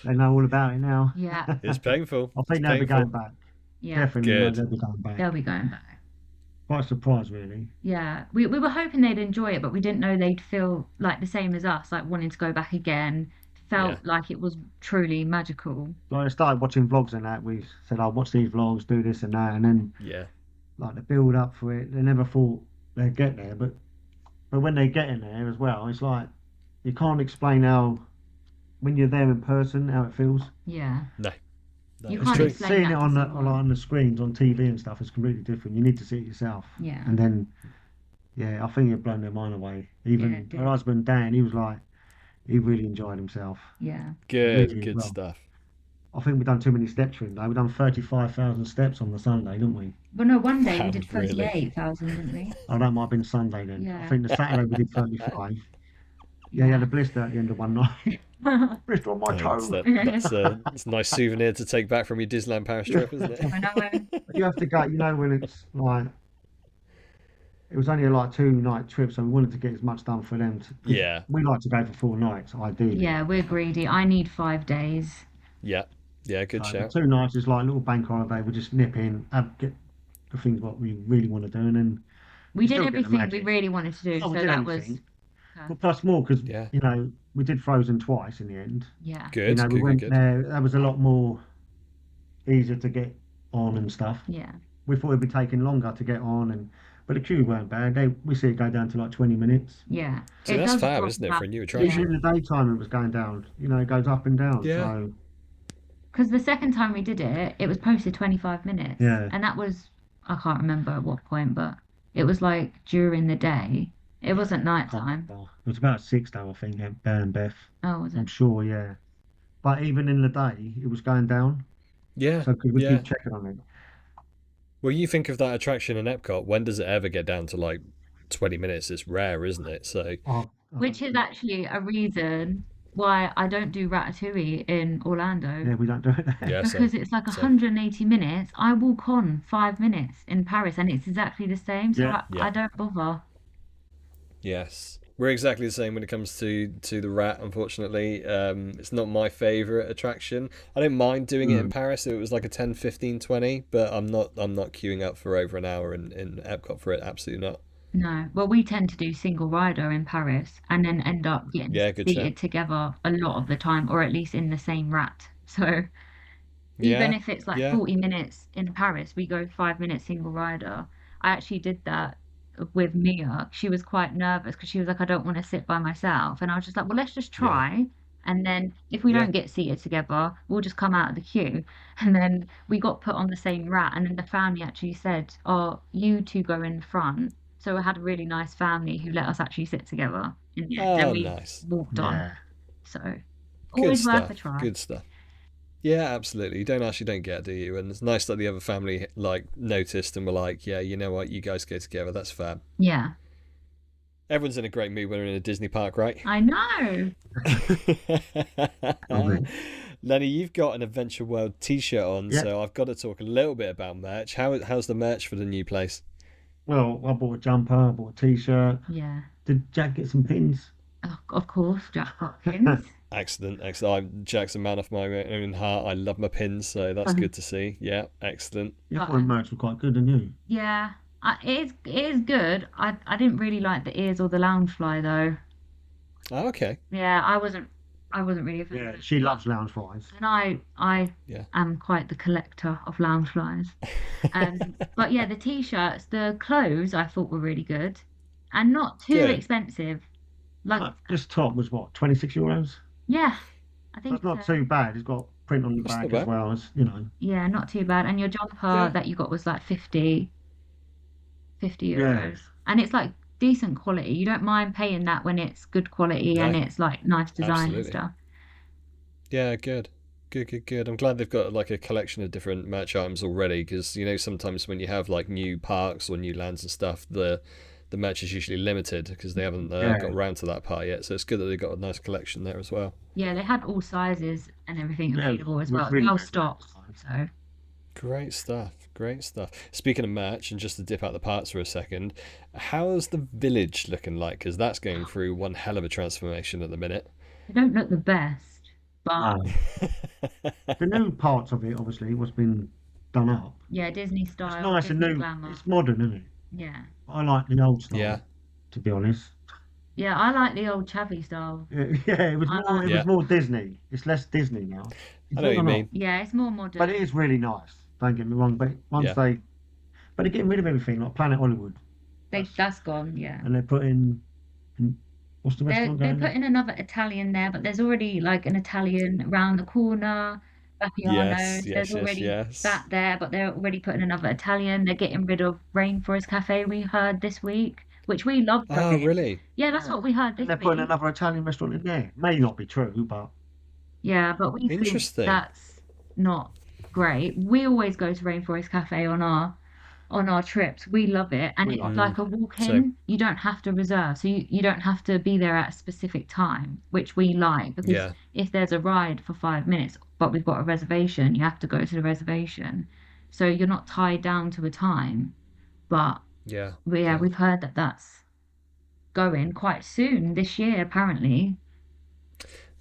they know all about it now. Yeah, It's painful. I It's think they'll be going painful. back. yeah. Definitely Good. they'll be going back. They'll be going back. Quite a surprise, really. Yeah, we were hoping they'd enjoy it, but we didn't know they'd feel like the same as us, like wanting to go back again. Yeah. Felt like it was truly magical. Like I started watching vlogs and that. We said, "I'll watch these vlogs, do this and that," and then Yeah. like the build up for it. They never thought they'd get there, but when they get in there as well, it's like you can't explain how when you're there in person how it feels. Yeah, No. No, you it's can't true. explain Seeing that it to on someone. on the screens on TV and stuff is completely different. You need to see it yourself. Yeah, And then, yeah, I think it blown their mind away. Even it did. her husband Dan, he was like, he really enjoyed himself. yeah. Good. Really Good well. stuff. I think we've done too many steps for him though. We've done 35,000 steps on the Sunday, didn't we? Well, no, one day we Wow, did really? 38,000, didn't we? Oh, that might have been Sunday then. I Yeah. think the Saturday we did 35. Yeah, he had a blister at the end of one night. Blister on my Thanks. toe. That's a nice souvenir to take back from your Disneyland Paris trip, isn't it? I know. You have to go, you know, when it's like, it was only a like 2 night trip, so we wanted to get as much done for them. 'Cause Yeah. we like to go for 4 nights, ideally. Yeah, we're greedy. I need 5 days. Yeah. Yeah. Good So shout. 2 nights is like a little bank holiday. We just nip in, get the things what we really want to do, and then We did still get the everything we magic. really wanted to do, Oh, we so did that was everything. Well, plus more because Yeah. you know we did Frozen twice in the end. yeah, You Good. know, we Good. went Good. there. That was a lot more easier to get on and stuff. yeah, We thought it'd be taking longer to get on, but the queue weren't bad. We see it go down to like 20 minutes. yeah. See, It that's does fab, drop isn't it, back. for a new Yeah. attraction? Usually in the daytime it was going down. You know, it goes up and down. Yeah. So Because the second time we did it, it was posted 25 minutes. Yeah. And that was, I can't remember at what point, but it was like during the day. It wasn't night time. it was about 6 though, I think, at Beth. Oh, was I'm it? sure, yeah. But even in the day, it was going down. Yeah. So because we Yeah. keep checking on it. Well, you think of that attraction in Epcot. When does it ever get down to like 20 minutes? It's rare, isn't it? So Which is actually a reason why I don't do Ratatouille in Orlando. yeah, we don't do it there. yeah. Because Same. it's like Same. 180 minutes. I walk on 5 minutes in Paris and it's exactly the same. So Yeah. Yeah. I don't bother. Yes. We're exactly the same when it comes to the Rat, unfortunately. It's not my favourite attraction. I don't mind doing it in Paris if it was like a 10, 15, 20, but I'm not queuing up for over an hour in Epcot for it. Absolutely not. No. Well, we tend to do single rider in Paris and then end up getting Yeah, good shout. seated together a lot of the time, or at least in the same rat. So even Yeah, if it's like yeah. 40 minutes in Paris, we go 5 minutes single rider. I actually did that with Mia. She was quite nervous because she was like, I don't want to sit by myself. And I was just like, well, let's just Yeah. try. And then if we Yeah. don't get seated together, we'll just come out of the queue. And then we got put on the same rat. And then the family actually said, oh, you two go in front. So I had a really nice family who let us actually sit together. And yeah, then Oh, we nice. walked on. Yeah. So Good always worth a stuff. try. Good stuff. Yeah, absolutely. You don't actually don't get, do you? And it's nice that the other family like noticed and were like, yeah, you know what, you guys go together. That's fab. Yeah, Everyone's in a great mood when we're in a Disney park, right? I know. Love it. Lenny, you've got an Adventure World T-shirt on, Yeah. so I've got to talk a little bit about merch. How's the merch for the new place? Well, I bought a jumper, I bought a t-shirt. Yeah. Did Jack get some pins? Oh, of course, Jack Hopkins. Excellent, excellent. I'm Jack's a man of my own heart. I love my pins, so that's good to see. Yeah, excellent. Yeah, I thought the merch was quite good, didn't you? Yeah, it is good. I didn't really like the ears or the loungefly though. Oh, okay. Yeah, I wasn't really a fan Yeah, of it. she loves lounge flies. And I Yeah. am quite the collector of loungeflies. But yeah, the t-shirts, the clothes I thought were really good, and not too Good. expensive. Like This top was what, 26 euros? yeah, I So think it's not so. too bad. It's got print on the That's not back as bad. well as, you know. Yeah, not too bad. And your jumper Yeah. that you got was like 50 Yeah. euros. And it's like decent quality. You don't mind paying that when it's good quality and No, it's like nice design and absolutely. stuff. Yeah, good. Good, good, good. I'm glad they've got like a collection of different merch items already because you know sometimes when you have like new parks or new lands and stuff, the merch is usually limited because they haven't Yeah. got around to that part yet. So it's good that they've got a nice collection there as well. Yeah, they had all sizes and everything Yeah, available as it was well. really Well good. stocked. So Great stuff. Great stuff. Speaking of merch, and just to dip out the parts for a second, how's the village looking like? Because that's going through one hell of a transformation at the minute. they don't look the best, but No. The new parts of it, obviously, what's been done up. yeah, Disney It's style, nice and Disney new. glamour. It's modern, isn't it? Yeah. I like the old style, Yeah, to be honest. Yeah, I like the old chavvy style. Yeah, it was I more. like It yeah. was more Disney. It's less Disney now. I It's know what all you gone mean. up, Yeah, it's more but it modern. is really nice. Don't get me wrong. But Yeah. but they're getting rid of everything like Planet Hollywood, That's gone, yeah. and they're putting. What's the They're restaurant they're going there? putting another Italian there, but there's already like an Italian around the corner, Yes, Vapiano's. yes, There's yes, already yes. that there, but they're already putting another Italian. They're getting rid of Rainforest Cafe, we heard this week, which we love Oh, going. really? Yeah, that's Yeah. what we heard And this they're putting week. another Italian restaurant in there. May not be true, but Yeah, but we think Interesting. that's not great. We always go to Rainforest Cafe on our trips. We love it. And we it's like Mm, like a same. walk-in. You don't have to reserve. So you don't have to be there at a specific time, which we like because Yeah, if there's a ride for 5 minutes, but we've got a reservation, you have to go to the reservation. So you're not tied down to a time. But yeah, yeah, yeah. we've heard that that's going quite soon this year, apparently.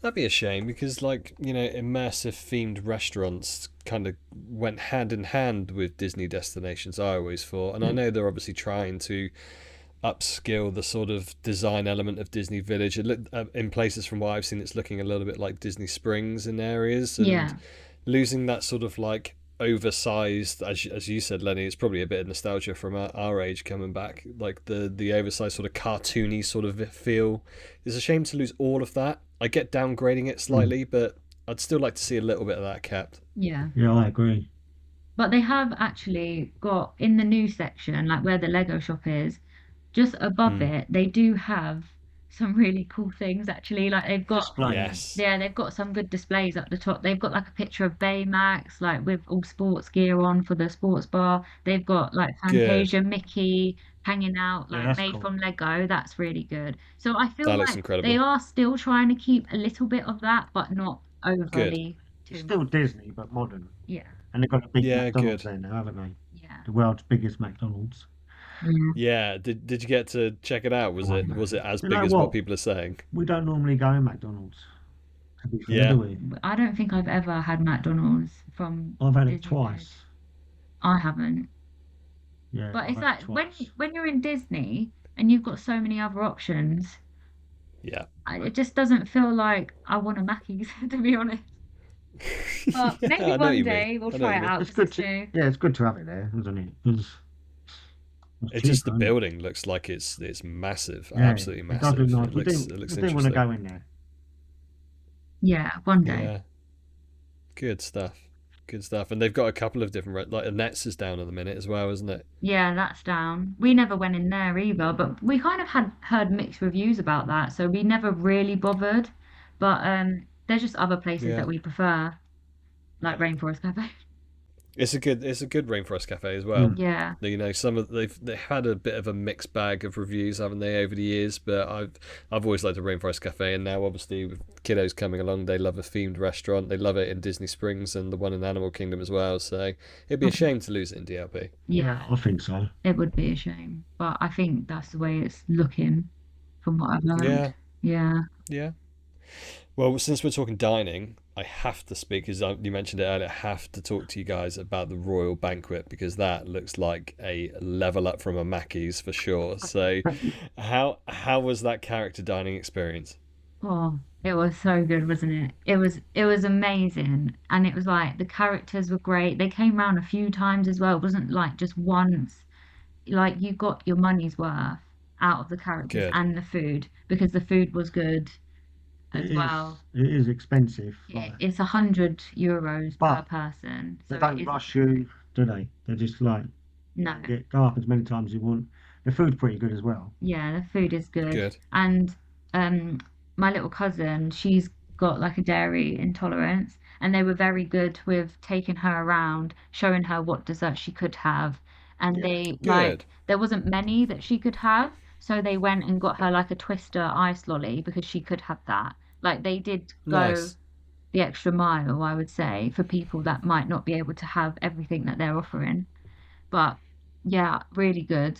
That'd be a shame because, like, you know, immersive themed restaurants kind of went hand in hand with Disney destinations, I always thought. And I know they're obviously trying to upskill the sort of design element of Disney Village. In places from what I've seen, it's looking a little bit like Disney Springs in areas Yeah. and losing that sort of like oversized, as you said, Lenny, it's probably a bit of nostalgia from our age coming back, like the oversized sort of cartoony sort of feel. It's a shame to lose all of that. I get downgrading it slightly, but I'd still like to see a little bit of that kept. Yeah. yeah, I agree. But they have actually got in the new section, like where the Lego shop is, just above Mm. it, they do have some really cool things actually. Like they've got, Displays. Yes. yeah, they've got some good displays up the top. They've got like a picture of Baymax, like with all sports gear on for the sports bar. They've got like Good. Fantasia Mickey hanging out, Yeah, like that's made cool. from Lego. That's really good. So I feel That looks like incredible. they are still trying to keep a little bit of that, but not Good. overly It's too still much. Disney, but modern. Yeah, And they've got a big Yeah, McDonald's good. there now, haven't they? yeah, The world's biggest McDonald's. yeah. Yeah. Did you get to check it out? Was it as You big know as what what? people are saying? We don't normally go in McDonald's, to be fair, Yeah. do we? I don't think I've ever had McDonald's from I've had it Disney Village. twice. I haven't. Yeah, But I've it's had like it when twice. when you're in Disney, and you've got so many other options. Yeah. It just doesn't feel like I want a Mackey's, to be honest. But Yeah, maybe I know what one you mean. day we'll I know what try you it mean. out It's because good it's to, new. yeah, it's good to have it there, isn't it? Because it's It's just the cheaper, isn't it? building looks like it's massive, Yeah, absolutely it does look massive. nice. It We looks do want to interesting. go in there. Yeah, one day. Yeah, good stuff. Good stuff. And they've got a couple of different like Annette's is down at the minute as well, isn't it? Yeah, that's down. We never went in there either, but we kind of had heard mixed reviews about that, so we never really bothered. But there's just other places Yeah. that we prefer, like Rainforest Cafe. It's a good Rainforest Cafe as well. Mm. Yeah. You know, some of they've had a bit of a mixed bag of reviews, haven't they, over the years? But I've always liked the Rainforest Cafe, and now obviously with kiddos coming along, they love a themed restaurant. They love it in Disney Springs and the one in Animal Kingdom as well. So it'd be a shame to lose it in DLP. Yeah, I think so. it would be a shame, but I think that's the way it's looking from what I've learned. Yeah, Yeah. yeah. Well, since we're talking dining, I have to speak, as you mentioned it earlier, I have to talk to you guys about the Royal Banquet because that looks like a level up from a Mackey's for sure. So, how was that character dining experience? Oh, it was so good, wasn't it? It was amazing, and it was like the characters were great. They came around a few times as well. It wasn't like just once. Like you got your money's worth out of the characters Good. and the food because the food was good It as is. well. It is expensive, It's €100 per but person, they so it don't is rush you, do they? They're just like no. go up as many times as you want. The food's pretty good as well. Yeah, the food is good. Good. And um my little cousin, she's got like a dairy intolerance, and they were very good with taking her around, showing her what dessert she could have. And Yeah. they Good. like there wasn't many that she could have, so they went and got her like a Twister ice lolly because she could have that. Like they did go Nice. the extra mile, I would say, for people that might not be able to have everything that they're offering. But yeah, really good.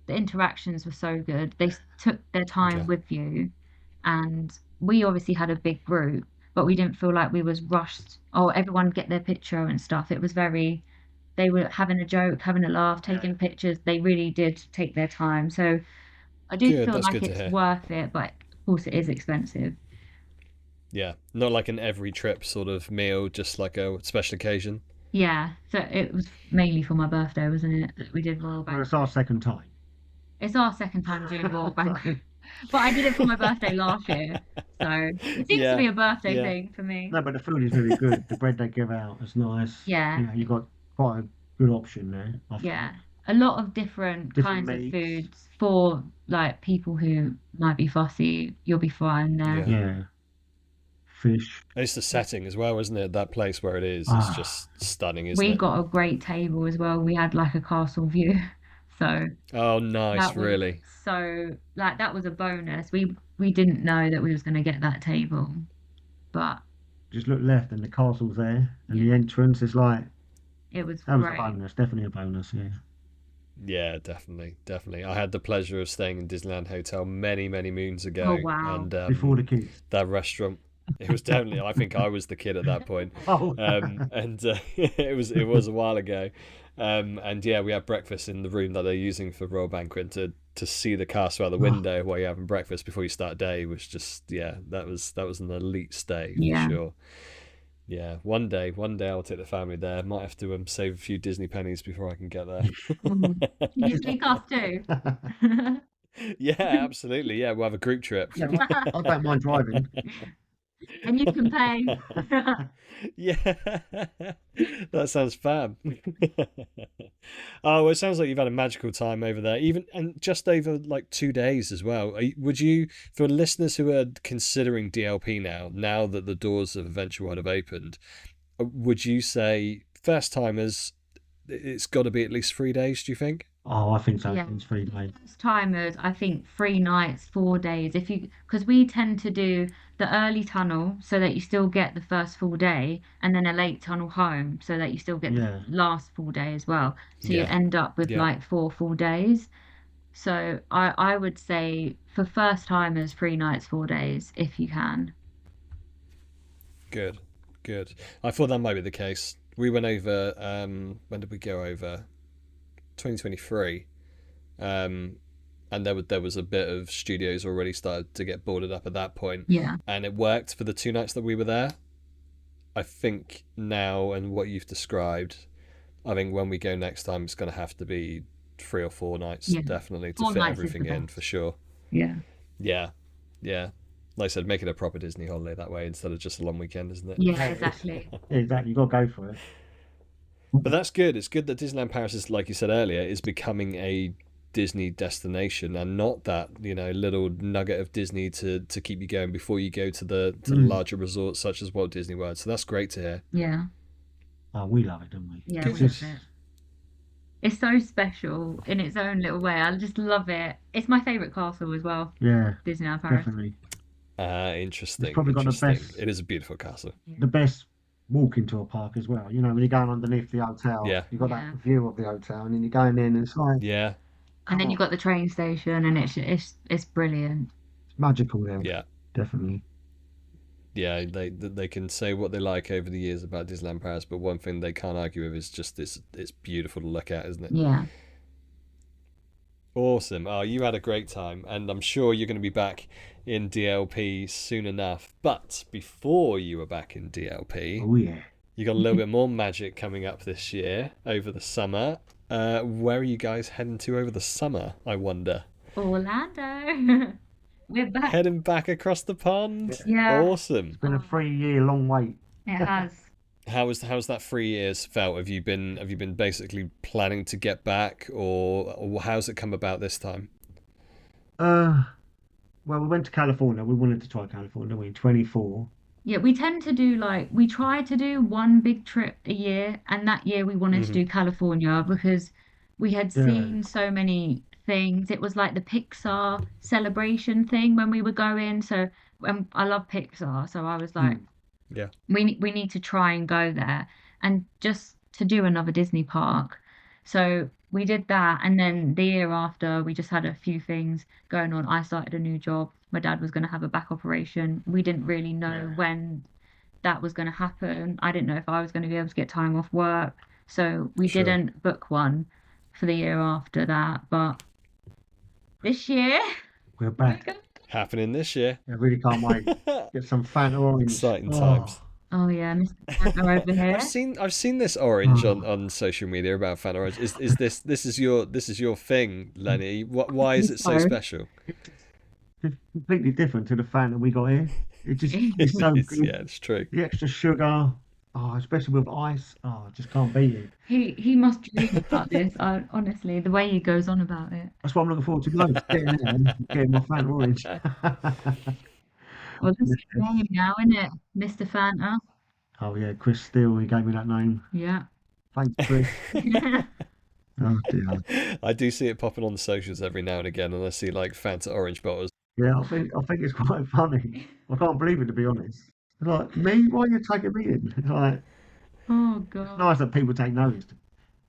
The interactions were so good. They took their time Okay. with you, and we obviously had a big group, but we didn't feel like we was rushed. Oh, everyone get their picture and stuff. It was very, they were having a joke, having a laugh, Yeah. taking pictures. They really did take their time. So I do Good. feel That's like good to it's hear. worth it, but of course it is expensive. Yeah. Not like an every trip sort of meal, just like a special occasion. Yeah, so it was mainly for my birthday, wasn't it? That we did Royal Well, it's Banquet. our second time. It's our second time doing Royal Banquet. But I did it for my birthday last year, so it seems to Yeah. be a birthday Yeah. thing for me. No, but the food is really good. The bread they give out is nice. Yeah, You got quite a good option there. I think. yeah. A lot of different Different kinds of meats. foods for like people who might be fussy. You'll be fine there. Yeah. Yeah. Fish. And it's the setting as well, isn't it? That place where it is Ah. just stunning, isn't We it? got a great table as well. We had like a castle view, so Oh, nice, that was really. so like that was a bonus. We didn't know that we was gonna get that table, but Just look left and the castle's there, and the yeah, entrance is like it was that was a great. bonus. Definitely a bonus. Yeah. Yeah, definitely, definitely. I had the pleasure of staying in Disneyland Hotel many, many moons Oh ago, wow. and Before the kids. that restaurant, it was definitely. I think I was the kid at that point, Oh. and it was a while ago, and yeah, we had breakfast in the room that they're using for Royal Banquet to see the castle out the window while you're having breakfast before you start day was just that was an elite stay for Yeah. sure. Yeah, one day I'll take the family there. Might have to save a few Disney pennies before I can get there. Can you take us too? Yeah, absolutely. Yeah, we'll have a group trip. Yeah, I don't mind driving. And you can pay. Yeah, that sounds fab. Oh, well, it sounds like you've had a magical time over there, even and just over like 2 days as well. Would you, for listeners who are considering DLP now that the doors of Adventure World have opened, would you say first timers, it's got to be at least 3 days? Do you think? Oh, I think so. Yeah. It's 3 days. First timers, I think 3 nights, 4 days. Because we tend to do the early tunnel so that you still get the first full day, and then a late tunnel home so that you still get Yeah. the last full day as well. So you Yeah, end up with yeah, like 4 full days. So I would say for first timers, 3 nights, 4 days, if you can. good, good. I thought that might be the case. We went over. When did we go over? 2023. and there was a bit of studios already started to get boarded up at that point, Yeah. and it worked for the 2 nights that we were there. I think now, and what you've described, I think when we go next time, it's going to have to be 3 or 4 nights, Yeah. definitely, to Four fit nights is the everything in for best. sure. Yeah. Yeah, yeah. Like I said, make it a proper Disney holiday that way instead of just a long weekend, isn't it? Yeah, Yeah, exactly. yeah, exactly. You got to go for it. But that's good. It's good that Disneyland Paris is, like you said earlier, is becoming a Disney destination and not that, little nugget of Disney to keep you going before you go to the Mm. larger resorts such as Walt Disney World. So that's great to hear. Yeah. Oh, we love it, don't we? Yeah, Good. we Just, love it. It's so special in its own little way. I just love it. It's my favorite castle as well, yeah, Disneyland Paris. definitely. It's Interesting. probably got the Interesting. best, It is a beautiful castle. the best walk into a park as well. You know, when you're going underneath the hotel, Yeah. you've got Yeah. that view of the hotel, and then you're going in, and it's like, Yeah. And then come you've on, got the train station, and it's brilliant. it's magical there, Yeah. definitely. Yeah. They can say what they like over the years about Disneyland Paris, but one thing they can't argue with is just it's beautiful to look at, isn't it? Yeah. Awesome. Oh, you had a great time, and I'm sure you're going to be back in DLP soon enough. But before you were back in DLP, Oh yeah. you got a little bit more magic coming up this year over the summer. Where are you guys heading to over the summer, I wonder? Orlando. We're back. Heading back across the pond? Yeah. Awesome. It's been a Oh, 3 year long wait. it has. How's that 3 years felt? Have you been basically planning to get back, or how's it come about this time? Uh, well, we went to California. We wanted to try California, didn't we? 24. Yeah, we tend to do we try to do one big trip a year, and that year we wanted to Hmm. do California because we had Yeah. seen so many things. It was like the Pixar celebration thing when we were going. So I love Pixar, so I was like, Mm. Yeah. we need to try and go there and just to do another Disney park. So we did that, and then the year after, we just had a few things going on. I started a new job. My dad was going to have a back operation. We didn't really know Yeah. when that was going to happen. I didn't know if I was going to be able to get time off work. So we Sure. didn't book one for the year after that. But this year, We're we're back. going. Happening this year. I really can't wait. Get some Fanta orange. Exciting Oh, times. Oh yeah, Mr. Santa over here. I've seen this orange oh. on social media about Fan Orange. Is this is your thing, Lenny? Why is it so So special? It's completely different to the Fanta we got here. It's so It's, good. yeah, it's true. The extra sugar. Oh, especially with ice. Oh, I just can't beat it. he must dream about this. Honestly, the way he goes on about it. That's what I'm looking forward to going. Getting there and getting my Fanta orange. Well, that's his name now, isn't it? Mr. Fanta. Oh yeah, Chris Steele, he gave me that name. Yeah. Thanks, Chris. Oh dear. I do see it popping on the socials every now and again, and I see like Fanta orange bottles. Yeah, I think it's quite funny. I can't believe it, to be honest. It's like, me? Why are you taking me in? It's like, Oh it's God. nice that people take notice,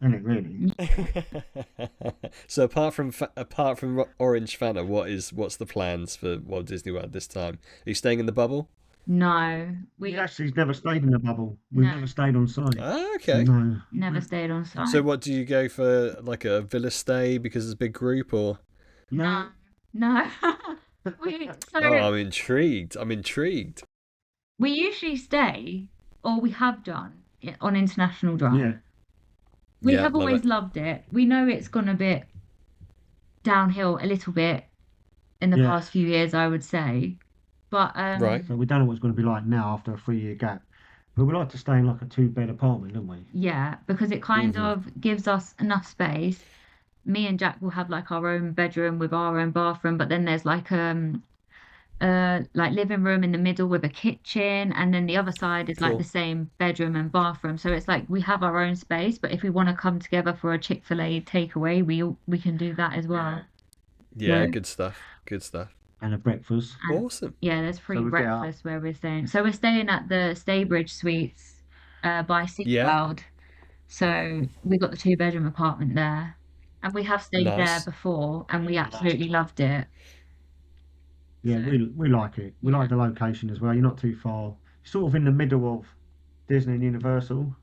isn't it, really? So apart from Orange Fanta, what's the plans for Walt Disney World this time? Are you staying in the bubble? No, We we actually never stayed in the bubble. We've no never stayed on site. Ah, okay. No. never stayed on So site. what do you go for, like a villa stay because it's a big group, or? No. No. Oh, I'm intrigued. We usually stay, or we have done on International Drive. Yeah. We Yeah, have love always it. loved it. We know it's gone a bit downhill a little bit in the Yeah. past few years, I would say. But Right. So we don't know what it's going to be like now after a 3 year gap. But we like to stay in like a 2 bed apartment, don't we? yeah, because it kind Mhm. of gives us enough space. Me and Jack will have like our own bedroom with our own bathroom, but then there's like living room in the middle with a kitchen, and then the other side is like the Cool. same bedroom and bathroom. So it's like we have our own space, but if we want to come together for a Chick-fil-A takeaway, we can do that as well. Yeah, Yeah. good stuff. Good stuff. And a breakfast. And Awesome. yeah, there's free So we get up. breakfast where we're staying. So we're staying at the Staybridge Suites by Yeah. SeaWorld. So we got the 2 bedroom apartment there. And we have stayed there Nice. before, and we absolutely loved it. Yeah, So we like it. We yeah. like the location as well. You're not too far. Sort of in the middle of Disney and Universal.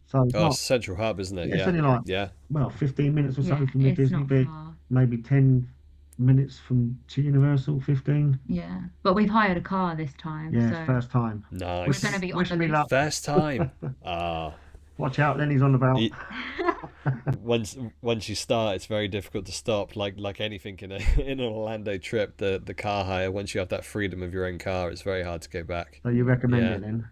So it's Oh, not, it's Central Hub, isn't it? yeah, it's Yeah. only like, Yeah. well, 15 minutes or so Yeah, from the it's Disney not bit, far. maybe 10, minutes from to Universal, 15. Yeah. But we've hired a car this time, Yeah, so first time. we're going to Nice. be on Wish the me list. luck. First time. Ah, Watch out, Lenny's on about. you, once you start, it's very difficult to stop. Like anything in a in an Orlando trip, the car hire. Once you have that freedom of your own car, it's very hard to go back. So you recommend Yeah. it then?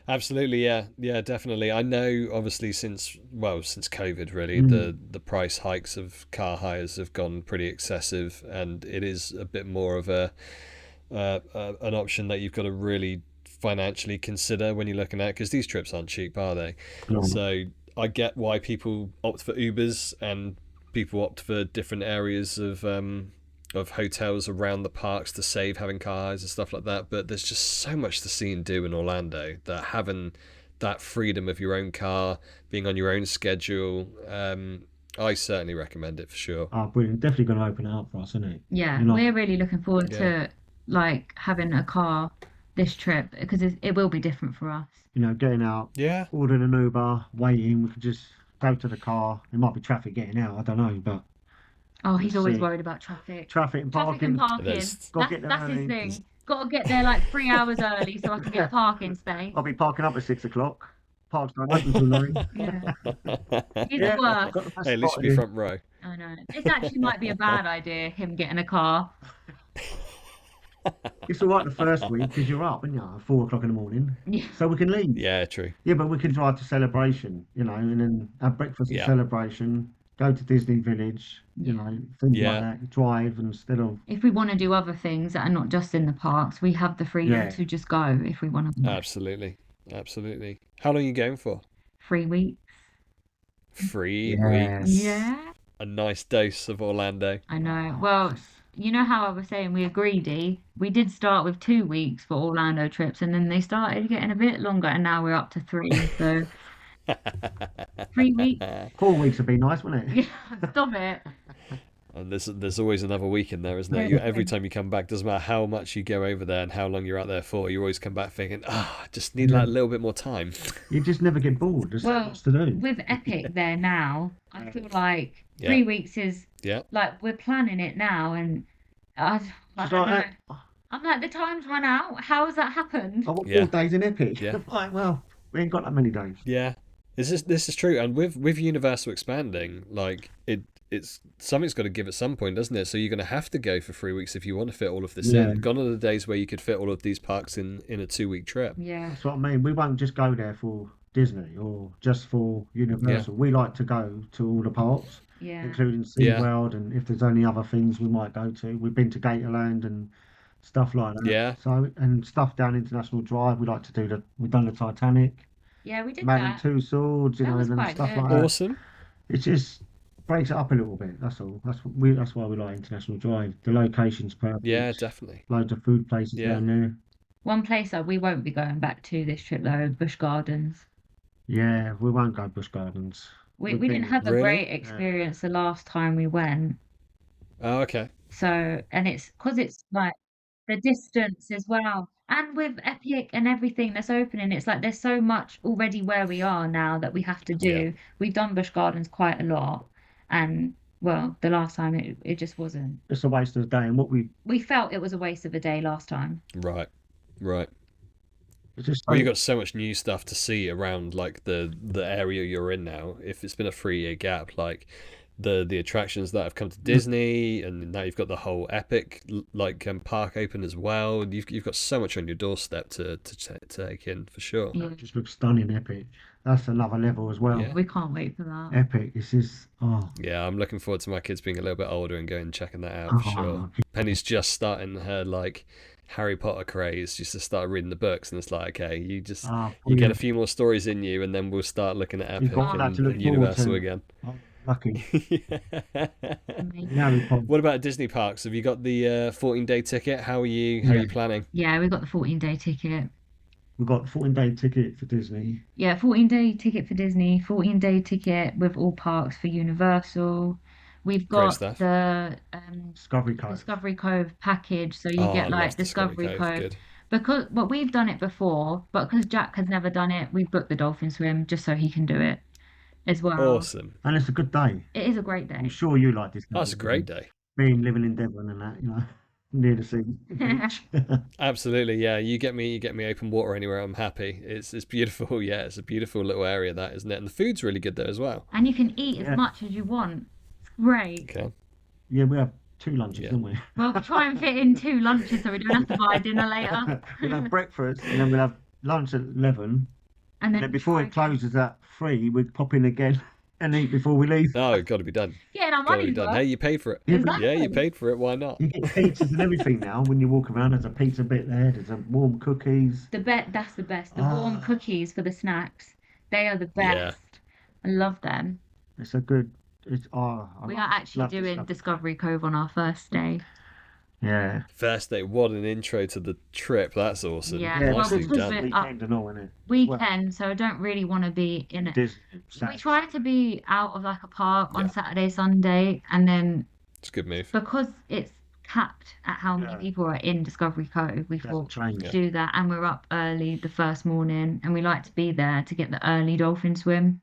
Absolutely, yeah, yeah, definitely. I know, obviously, since COVID, really, Mm. the price hikes of car hires have gone pretty excessive, and it is a bit more of a an option that you've got to really financially consider when you're looking at, because these trips aren't cheap, are they? No. So I get why people opt for Ubers and people opt for different areas of hotels around the parks to save having cars and stuff like that. But there's just so much to see and do in Orlando that having that freedom of your own car, being on your own schedule, I certainly recommend it for sure. Oh, brilliant. Definitely going to open it up for us, isn't it? Yeah, You know, we're really looking forward Yeah. to like having a car this trip because it will be different for us. getting out, Yeah. ordering an Uber, waiting. We could just go to the car. There might be traffic getting out. I don't know, but Oh, let's he's always see. worried about traffic. Traffic and Traffic and parking. parking. There's Got to get there That's his early. there's thing. Got to get there like 3 hours early so I can get a parking space. I'll be parking up at 6 o'clock. Parks don't open till 9. Yeah, he's Yeah, the worst. got the best Hey, at least spot you'll be here. front row. I know. This actually might be a bad idea, him getting a car. It's all right the first week because you're up, aren't you, at 4 o'clock in the morning. Yeah. So we can leave. Yeah, true. Yeah, but we can drive to Celebration, and then have breakfast at Yeah. Celebration, go to Disney Village, things like Yeah. that. Drive instead of, If we want to do other things that are not just in the parks, we have the freedom yeah. to just go if we want to. Absolutely. Absolutely. How long are you going for? 3 weeks. 3 weeks. Yes. Yeah, A nice dose of Orlando. I know. Oh, Well, yes. you know how I was saying we were greedy? We did start with 2 weeks for Orlando trips, and then they started getting a bit longer, and now we're up to three. So 3 weeks. 4 weeks would be nice, wouldn't it? Yeah, stop it. And there's always another week in there, isn't there? Every time you come back, doesn't matter how much you go over there and how long you're out there for, you always come back thinking, I just need Yeah. like a little bit more time. You just never get bored. There's so Well, much to do. with Epic there now, I feel like Yeah. 3 weeks is Yeah. like we're planning it now, and I It's don't know. like, I'm like, the time's run out. How has that happened? I want Yeah. 4 days in Epic. Yeah. Like, well, we ain't got that many days. Yeah. This is true. And with Universal expanding, like it's something's got to give at some point, doesn't it? So you're going to have to go for 3 weeks if you want to fit all of this Yeah. in. Gone are the days where you could fit all of these parks in a 2 week trip. Yeah. That's what I mean. We won't just go there for Disney or just for Universal. We like to go to all the parks, Yeah. including Yeah. SeaWorld, and if there's any other things we might go to. We've been to Gatorland and stuff like that. Yeah. So, and stuff down International Drive. We like to do we've done the Titanic, Yeah, we did Man and that. Two Swords, That was and quite stuff good. like that. Awesome. It just breaks it up a little bit. That's all. That's why we like International Drive. The location's perfect. Yeah, definitely. Loads of food places Yeah. down there. One place that we won't be going back to this trip though, Busch Gardens. Yeah, we won't go Busch Gardens. We We've didn't been- have a Really? great experience the last time we went. Oh, okay. So, and it's because it's like the distance as well. And with Epic and everything that's opening, it's like there's so much already where we are now that we have to do. Yeah. We've done Busch Gardens quite a lot. And well, the last time it just wasn't. It's a waste of the day. And what We felt it was a waste of a day last time. Right. Right. it's just Well, you've got so much new stuff to see around like the area you're in now. If it's been a 3 year gap, like the attractions that have come to Disney, and now you've got the whole Epic park open as well. You've got so much on your doorstep to take in for sure. Yeah. It just looks stunning, Epic. That's another level as well. Yeah. We can't wait for that. Epic. This is Yeah, I'm looking forward to my kids being a little bit older and going and checking that out for sure. Penny's just starting her like Harry Potter craze. She's just started reading the books, and it's like, okay, you get a brilliant. few more stories in you, and then we'll start looking at You've Epic got that to look and forward Universal to. again. Oh, lucky. Amazing. Harry Potter. What about Disney parks? Have you got the 14-day ticket? How are you planning? Yeah, we got the 14-day ticket. We've got 14-day ticket for Disney. Yeah, 14-day ticket for Disney, 14-day ticket with all parks for Universal. We've Great got stuff. the Discovery Cove. Discovery Cove package, so you Oh, get I like love Discovery Cove. Good. Because well, we've done it before, but because Jack has never done it, we've booked the dolphin swim just so he can do it as well. Awesome. And it's a good day. It is a great I'm day. sure you like this. Oh, it's a great day. being living in Devon and that, near the sea, beach. Absolutely, yeah. You get me open water anywhere, I'm happy. It's beautiful, yeah. It's a beautiful little area, that, isn't it? And the food's really good there as well. And you can eat as Yeah. much as you want. It's great. Okay. Yeah, we have 2 lunches, Yeah. don't we? Well, we try and fit in 2 lunches so we don't have to buy dinner later. We'll have breakfast and then we'll have lunch at 11. And And then before it closes at 3, we'd pop in again and eat before we leave. Oh, got to be done. getting our Got to be money's done. worth. Hey, you paid for it. Yeah, but Yeah, you Exactly. paid for it. Why not? you get pizzas and everything now when you walk around. There's a pizza bit there, there's a warm cookies. That's the best. The warm Ah. cookies for the snacks. They are the Yeah. best. I love them. It's a good, it's, oh, I We love- are actually love this doing stuff. Discovery Cove on our first day. Yeah. First day, what an intro to the trip. That's awesome. Yeah, Yeah, well, Nicely because done. we're weekend and all, innit? weekend, so I don't really want to be in it. Disney. We try to be out of like a park on Yeah. Saturday, Sunday, and then It's a good move. because it's capped at how many Yeah. people are in Discovery Cove, we Doesn't thought change. to do that, and we're up early the first morning, and we like to be there to get the early dolphin swim.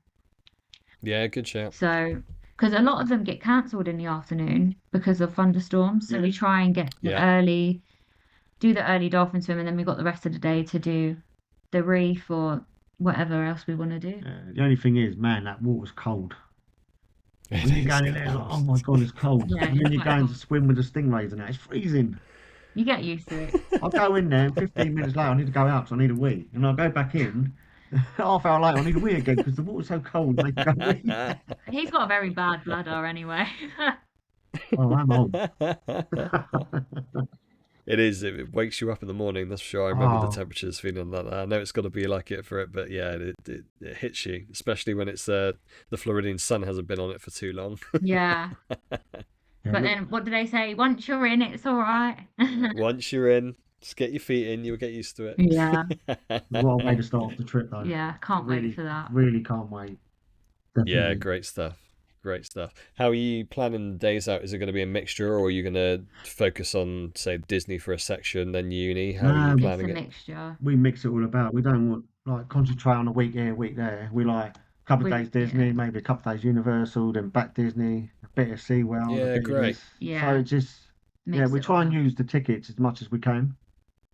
Yeah, good shout. So, because a lot of them get cancelled in the afternoon because of thunderstorms, so Yeah. we try and get the Yeah. do the early dolphin swim, and then we got the rest of the day to do the reef or whatever else we want to do. The only thing is, man, that water's cold. It When you is go in there, it's like, cold. oh my god, it's cold. Yeah, And then it's you quite go in to cold. swim with the stingrays and that, it's freezing. You get used to it. I'll go in there, and 15 minutes later, I need to go out because I need a wee. And I'll go back in, half hour later, I need a wee again because the water's so cold. I can go wee. He's got a very bad bladder anyway. Oh, I'm old. It is. It wakes you up in the morning. That's for sure. I remember Oh. the temperatures feeling like that. I know it's got to be like it for it, but yeah, it hits you, especially when it's the Floridian sun hasn't been on it for too long. Yeah. Yeah, But look, then what do they say? Once you're in, it's all right. Once you're in, just get your feet in. You'll get used to it. Yeah. what a way to start off the trip, though. Yeah, can't Really, wait for that. really can't wait. Yeah, Definitely. great stuff. Great stuff. How are you planning the days out? Is it going to be a mixture, or are you going to focus on, say, Disney for a section, then uni? How are you No, It's a planning it? mixture. We mix it all about. We don't want like concentrate on a week here, a week there. We like a couple of We- days Disney, maybe a couple of days Universal, then back Disney, a bit of SeaWorld, a Yeah, bit of great. this. Yeah. So it just Mix we it try all and up. use the tickets as much as we can.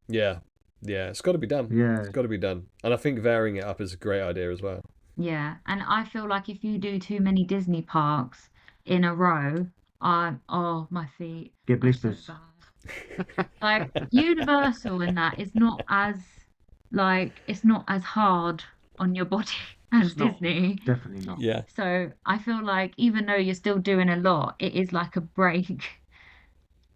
Yeah, it's got to be done. Yeah. It's got to be done. And I think varying it up is a great idea as well. Yeah, and I feel like if you do too many Disney parks in a row, my feet Get are so blisters. bad. Like Universal and that is not as it's not as hard on your body as It's not. Disney. Definitely not. Yeah, So I feel like even though you're still doing a lot, it is like a break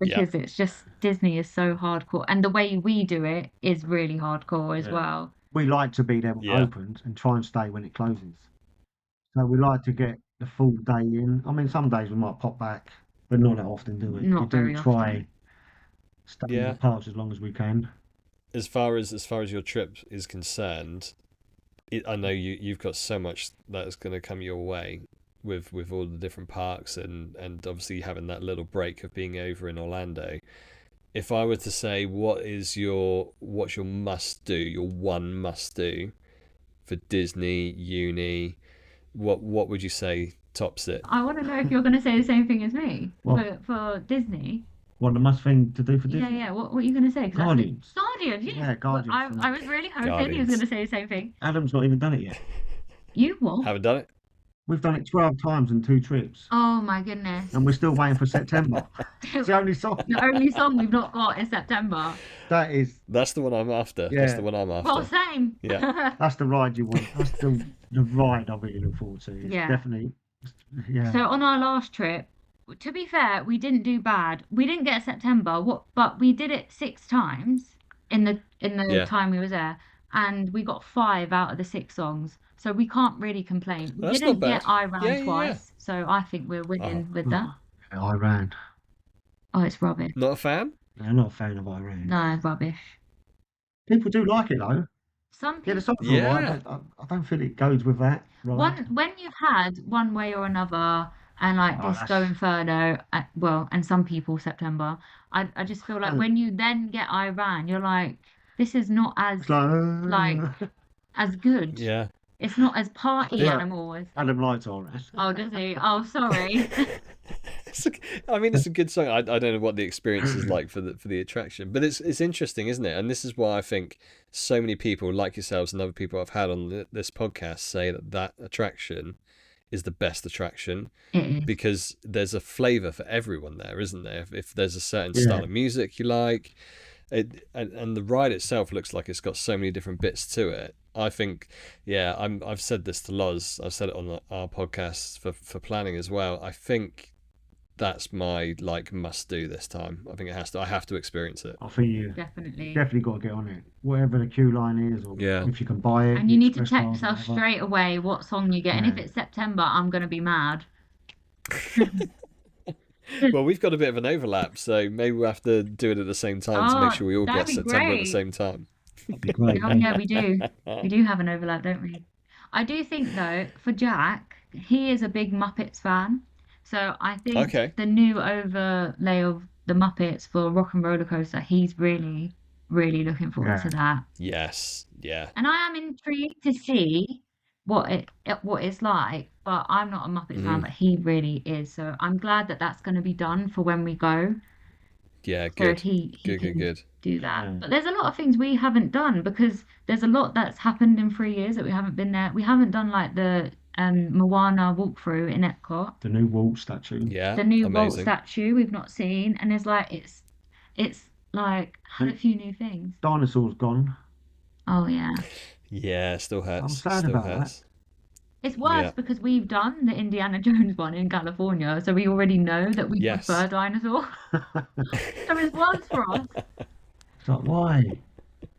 Yeah. because it's just Disney is so hardcore, and the way we do it is really hardcore as Yeah. well. We like to be there when it Yeah. opens and try and stay when it closes. So we like to get the full day in. I mean, some days we might pop back, but not that often, do we? Not We do very try often. stay in Yeah. the parks as long as we can. as far as your trip is concerned, I know you've got so much that's going to come your way with all the different parks and obviously having that little break of being over in Orlando. If I were to say what's your must do, your one must do for Disney, uni, what would you say tops it? I want to know if you're going to say the same thing as me What? for Disney. What the must thing to do for Yeah, Disney? yeah. What are you going to say? 'Cause that's Guardians. Guardians, yes. Yeah, Guardians. I was really hoping he was Guardians. going to say the same thing. Adam's not even done it yet. You what? Haven't done it? We've done it 12 times in 2 trips, Oh my goodness. and we're still waiting for September. It's the only song. The only song we've not got is September. That is, That's the one I'm after. That's Yeah. the one I'm after. Well, same. Yeah. that's the ride you want. That's the ride I really look forward to. It's Yeah. definitely, yeah. So on our last trip, to be fair, we didn't do bad. We didn't get September, but we did it 6 times in the Yeah. time we was there, and we got 5 out of the 6 songs. So we can't really complain. We That's didn't not get bad. Iran Yeah, yeah, twice, so I think we're winning with that. Iran. Oh, it's rubbish. Not a fan? I'm not a fan of Iran. No, rubbish. People do like it though. Some Yeah, people. the song's Yeah. alright, but I don't feel it goes with that. Right? When you've had One Way or Another and like Oh, Disco that's- Inferno, and some people September, I just feel like Oh. when you then get Iran, you're like, this is not as It's like, as good. Yeah. It's not as party Yeah. animal as. Adam likes Iran. Oh, does he? Oh, sorry. I mean, it's a good song. I don't know what the experience is like for the attraction, but it's interesting, isn't it? And this is why I think so many people like yourselves and other people I've had on this podcast say that attraction is the best attraction, It is. because there's a flavour for everyone there, isn't there? If there's a certain Yeah. style of music you like, and the ride itself looks like it's got so many different bits to it. I think, yeah, I've said this to Loz. I've said it on our podcast for planning as well. I think that's my like must do this time. I think it has to. I have to experience it. I think you Definitely. definitely got to get on it. Whatever the queue line is, or Yeah. if you can buy it. And you need to express check pass or yourself whatever. straight away what song you get. And if Yeah. it's September, I'm going to be mad. Well, we've got a bit of an overlap, so maybe we'll have to do it at the same time to make Oh, sure we all that'd get be September at the great. same time. That'd be great. Oh, yeah, we do. We do have an overlap, don't we? I do think, though, for Jack, he is a big Muppets fan. So I think Okay. the new overlay of the Muppets for Rock and Roller Coaster, he's really, really looking forward to that. Yes. Yeah. And I am intrigued to see what it's like, but I'm not a Muppets fan, but he really is. So I'm glad that that's going to be done for when we go. Yeah. So Good. he Good. can Good. do that. Yeah. But there's a lot of things we haven't done because there's a lot that's happened in 3 years that we haven't been there. We haven't done like the Moana walkthrough in Epcot. The new Walt statue. Yeah. The new Walt Amazing. statue we've not seen, and it's like had a few new things. Dinosaurs gone. Oh yeah. Yeah. Still hurts. I'm sad Still about that. hurts. It's worse Yeah. because we've done the Indiana Jones one in California, so we already know that we Yes. prefer dinosaur. So it's worse for us. It's like, why?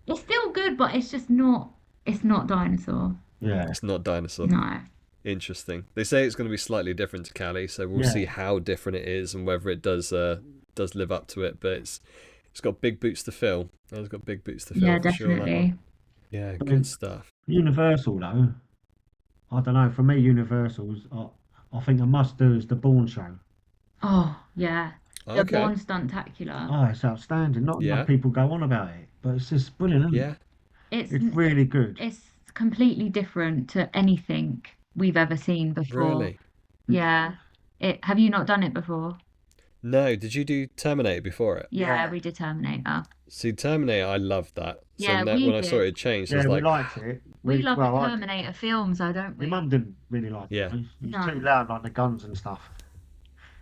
It's still good, but it's just not. It's not dinosaur. Yeah. It's not dinosaur. No. Interesting. They say it's going to be slightly different to Cali, so we'll Yeah. see how different it is and whether it does live up to it. But it's got big boots to fill. It's got big boots to fill Yeah, for sure. That definitely. one. Yeah, good stuff. Universal though. I don't know. For me, Universal's. I think a must do is the Bourne show. Oh yeah, the Okay. Bourne Stuntacular. Oh, it's outstanding. Not Yeah. enough people go on about it, but it's just brilliant, isn't Yeah. it? It's really good. It's completely different to anything we've ever seen before. Really? Yeah. Have you not done it before? No. Did you do Terminator before it? Yeah, Yeah. we did Terminator. See, Terminator, I loved that. So Yeah, we when I saw did. it changed, I Yeah, was we like, liked it. We love well, the Terminator films, though, don't My we? mum didn't really like Yeah. it. It's No. too loud, like the guns and stuff.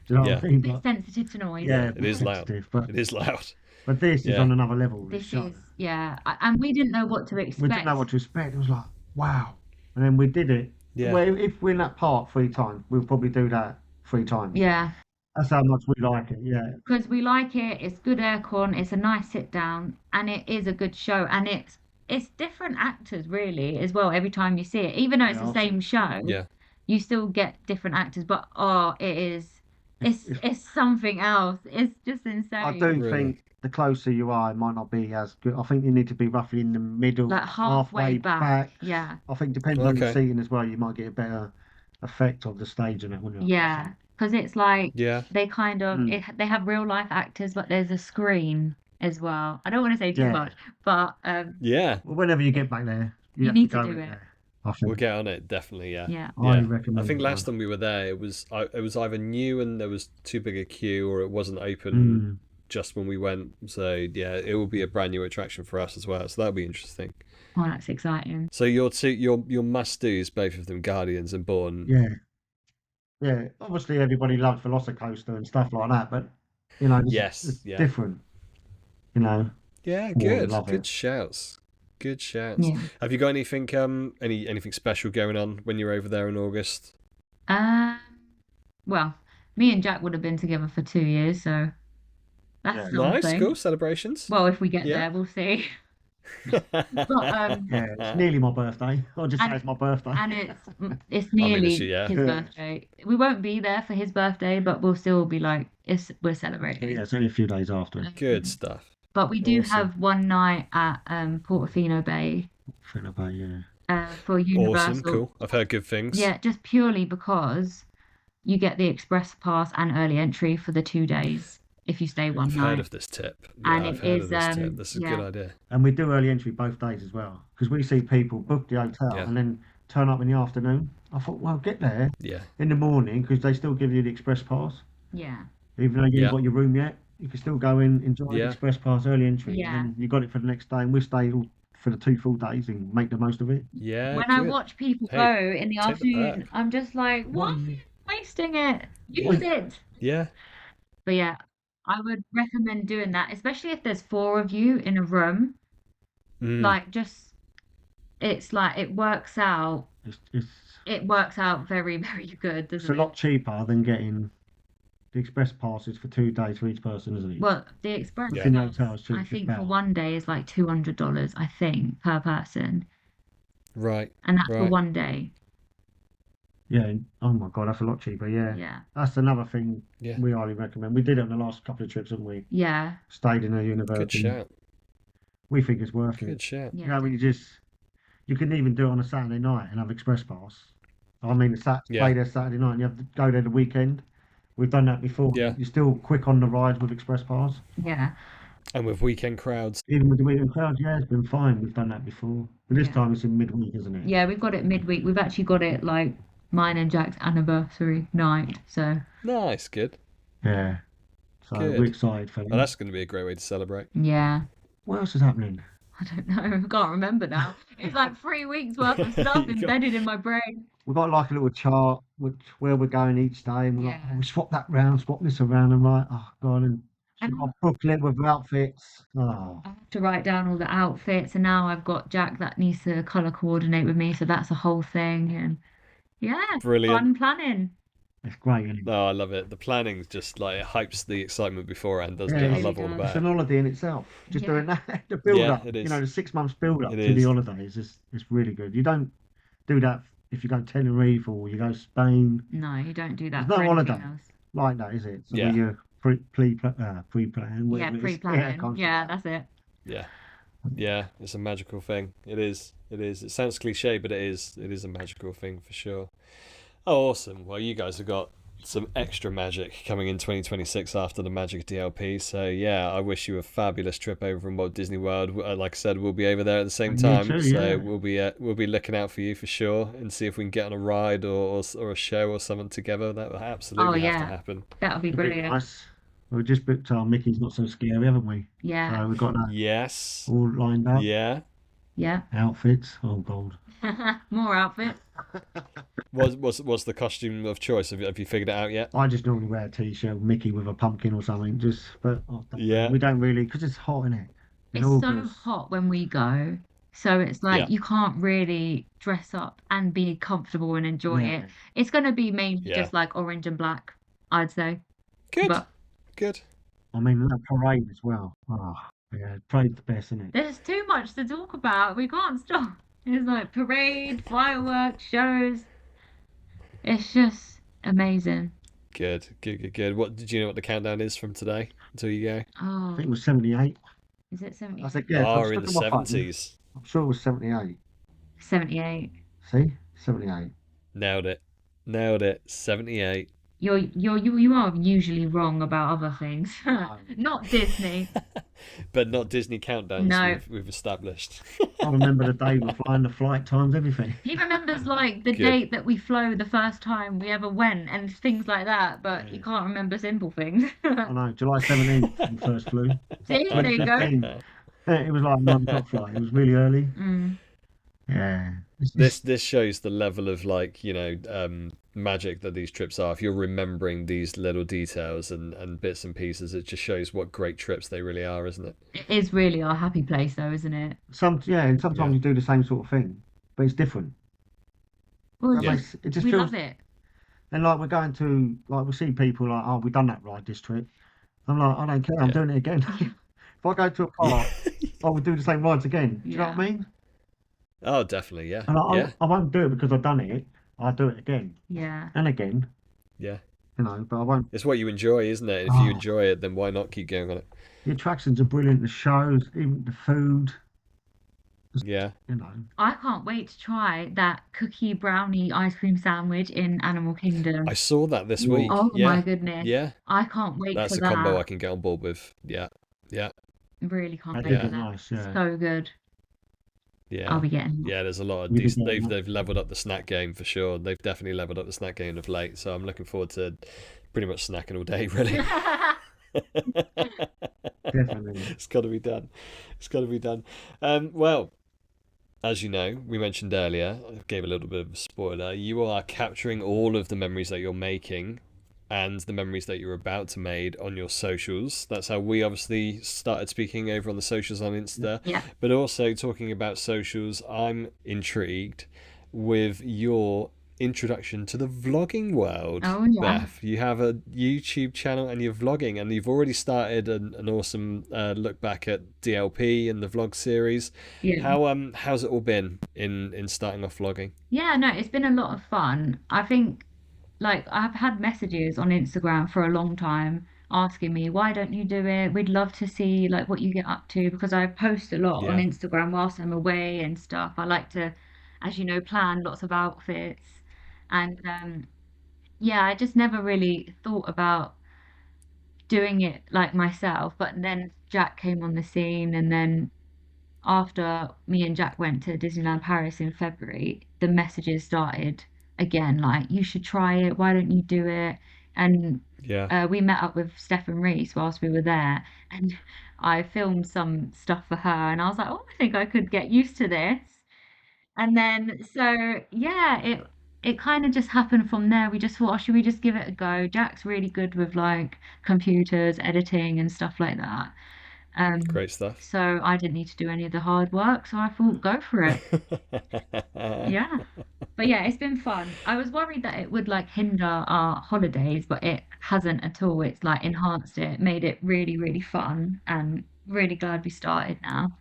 Do you know Yeah. what I mean? A bit But, sensitive to noise. yeah, It is loud. sensitive, but it is loud. this is Yeah. on another level. This show. is, yeah. And we didn't know what to We expect. didn't know what to expect. It was like, wow. And then we did it. Yeah. Well, if we're in that park 3 times, we'll probably do that 3 times. Yeah. That's how much we like it. Yeah. Because we like it, it's good aircon, it's a nice sit down, and it is a good show. And it's different actors really as well every time you see it. Even though it's Yeah, the same show, Yeah. you still get different actors. But it's something else. It's just insane. I do Really? think the closer you are, it might not be as good. I think you need to be roughly in the middle, Like halfway back. Yeah. I think depending on the Okay. seating as well, you might get a better effect of the stage and that, wouldn't you? Yeah. Because it's like Yeah. they kind of they have real life actors, but there's a screen as well. I don't want to say too Yeah. much, but Yeah. Well, whenever you get back there, You have need to to go do in it. there, I We'll think. get on it, definitely. Yeah. yeah. I Yeah. recommend I think it. last time we were there, it was either new and there was too big a queue, or it wasn't open Mm. just when we went. So yeah, it will be a brand new attraction for us as well. So that'll be interesting. Oh, that's exciting. So your must do's, both of them, Guardians and Bourne. Yeah. Yeah. Obviously, everybody loves Velocicoaster and stuff like that, but, you know, Yes, it's yeah. different. You know, Yeah, Oh, good. love Good it. shouts. Good shouts. Yeah. Have you got anything anything special going on when you're over there in August? Well, me and Jack would have been together for 2 years, so that's Yeah. Nice, something. cool celebrations. Well, if we get Yeah. there, we'll see. But yeah, it's nearly my birthday. I'll just say And- it's my birthday. and it's nearly yeah. his birthday. We won't be there for his birthday, but we'll still be like we're celebrating. Yeah, it's only a few days after. Good stuff. But we do Awesome. have one night at Portofino Bay Think about, yeah. for Universal. Awesome, cool. I've heard good things. Yeah, just purely because you get the express pass and early entry for the 2 days if you stay one I've night. heard of this tip. Yeah, And I've it heard is, of this tip. This is a yeah. good idea. And we do early entry both days as well, because we see people book the hotel Yeah. and then turn up in the afternoon. I thought, well, get there Yeah. in the morning, because they still give you the express pass. Yeah. Even though you Yeah. ain't got your room yet, you can still go in, enjoy the Yeah. express pass early entry, and Yeah. then you got it for the next day. And we stayed all for the 2 full days and make the most of it. Yeah, When I good. watch people Hey, go in the take the afternoon, perk. I'm just like, What why are are you? you wasting it? Yeah. Use it. Yeah. But yeah, I would recommend doing that, especially if there's four of you in a room. Mm. Like, just it's like It's it works out very, very good, it's doesn't a lot it? cheaper than getting the express passes for 2 days for each person, isn't it? Well, the express Yeah. Booking the pass, hotel is I just think for about. one day is like $200, I think, per person, Right. and that's for Right. one day. Yeah. Oh my God, that's a lot cheaper. Yeah. Yeah, That's another thing Yeah. we highly recommend. We did it on the last couple of trips, haven't we? yeah, Stayed in a Good university. shout. We think it's worth it. Good shout. You yeah, know, when you can even do it on a Saturday night and have express pass. I mean, stay Yeah. there Saturday night and you have to go there the weekend. We've done that before. Yeah. You're still quick on the rides with express pass. yeah, And with weekend crowds. Even with the weekend crowd, yeah, it's been fine. We've done that before. But this yeah. time it's in midweek, isn't it? Yeah, we've got it midweek. We've actually got it like mine and Jack's anniversary night. So Nice. Good. Yeah. So we're Good. excited for Well, that. that's going to be a great way to celebrate. yeah, What else is happening? I don't know. I can't remember now. It's like 3 weeks worth of stuff You got- embedded in my brain. We've got like a little chart where we're going each day, and we're like, Yeah. oh, we swap that round, swap this around, and like, oh God, and she's And got a booklet with outfits. Oh, I have to write down all the outfits, and now I've got Jack that needs to color coordinate with me, so that's a whole thing. And yeah, Brilliant. fun planning. it's great, isn't it? Oh, I love it. The planning's just like it hypes the excitement beforehand, doesn't Yeah, it? I it love really all does. It's about an it. holiday in itself. Just Yeah. doing that, the build Yeah, up, it you is. know, the 6 months build up It to the is. holidays it's really good. You don't do that if you go Tenerife or you go Spain. No, you don't do that There's for no anything holiday. else. Like that, is it? So Yeah. you pre-plan, Yeah, whatever it is. pre-planning. can't say Yeah, that. that's it. Yeah. Yeah, it's a magical thing. It is. It is. It sounds cliche, but it is. It is a magical thing for sure. Oh, awesome. Well, you guys have got some extra magic coming in 2026 after the Magic DLP. So, yeah, I wish you a fabulous trip over from Walt Disney World. Like I said, we'll be over there at the same You time. too, So, yeah. we'll be looking out for you for sure and see if we can get on a ride or a show or something together. That will Oh absolutely have to yeah, happen. that would be It'd be brilliant. nice. We've just booked our Mickey's Not So Scary, haven't we? Yeah, So we've got that Yes. all lined up. Yeah. yeah. Outfits. Oh God. More outfits. What's the costume of choice? Have you figured it out yet? I just normally wear a t-shirt, with Mickey with a pumpkin or something. But Yeah. we don't really because it's hot in it. In It's so August. hot when we go, so it's like Yeah. you can't really dress up and be comfortable and enjoy Yeah. it. It's gonna be mainly Yeah. just like orange and black, I'd say. Good. But Good. I mean that parade as well. Oh, yeah, parade's the best, isn't it? there's too much to talk about. We can't stop. It's like parade, fireworks, shows. It's just amazing. Good. What did you know what the countdown is from today until you go? I Oh, think it was 78. is it 70? I said yeah. Oh, I we're in the stuck on my phone. 70s. I'm sure it was 78. 78. See, 78. Nailed it. 78. You are usually wrong about other things. No. Not Disney. But not Disney countdowns No. we've established. I remember the day we're flying, the flight times, everything. He remembers like the Good. date that we flew the first time we ever went and things like that, but he Yeah. can't remember simple things. I know, July 17th we first flew. See, there you go. 2015. It was like a 9 o'clock flight. It was really early. Mm. Yeah. It's This shows the level of magic that these trips are. If you're remembering these little details and bits and pieces, it just shows what great trips they really are, isn't it? It is really our happy place though, isn't it? and sometimes Yeah. you do the same sort of thing, but it's different. Well, That Yeah. it just we feels, love it. and like we're going to, like we see people like, oh, we've done that ride this trip. I'm like, I don't care, I'm Yeah. doing it again. If I go to a park, I will do the same rides again. Do you know what I Yeah. mean? Oh, definitely, yeah. And Yeah. I won't do it because I've done it. I'll do it again Yeah. and again, Yeah. but I won't. It's what you enjoy, isn't it? If you Oh. enjoy it, then why not keep going on it? The attractions are brilliant, the shows, even the food, Yeah. I can't wait to try that cookie brownie ice cream sandwich in Animal Kingdom. I saw that this Whoa. week. Oh Yeah. my goodness. Yeah. I can't wait That's for a combo I that. can get on board with. Yeah. Yeah. Really can't That wait is for is that. nice, yeah. So good. I'll Yeah. be getting that. Yeah, there's a lot of We did decent. that. They've leveled up the snack game for sure. They've definitely leveled up the snack game of late. So I'm looking forward to pretty much snacking all day, really. Definitely. It's got to be done. It's got to be done. Well, as you know, we mentioned earlier, I gave a little bit of a spoiler. You are capturing all of the memories that you're making and the memories that you're about to make on your socials. That's how we obviously started speaking over on the socials on Insta. Yeah. But also talking about socials, I'm intrigued with your introduction to the vlogging world. Oh, yeah. Beth, you have a YouTube channel and you're vlogging, and you've already started an awesome look back at DLP and the vlog series. Yeah. How's it all been in starting off vlogging? Yeah, no, it's been a lot of fun. I think, like, I've had messages on Instagram for a long time asking me, why don't you do it? We'd love to see, like, what you get up to, because I post a lot on Yeah. Instagram whilst I'm away and stuff. I like to, as you know, plan lots of outfits. And yeah, I just never really thought about doing it like myself. But then Jack came on the scene, and then after me and Jack went to Disneyland Paris in February, the messages started again, like, you should try it, why don't you do it? And Yeah. we met up with Stephen Reese whilst we were there, and I filmed some stuff for her, and I was like, oh, I think I could get used to this. And then, so yeah, it kind of just happened from there. We just thought, oh, should we just give it a go? Jack's really good with like computers, editing, and stuff like that. Um, Great stuff. so I didn't need to do any of the hard work, so I thought, go for it. Yeah. But yeah, it's been fun. I was worried that it would like hinder our holidays, but it hasn't at all. It's like enhanced it, made it really, really fun, and really glad we started now.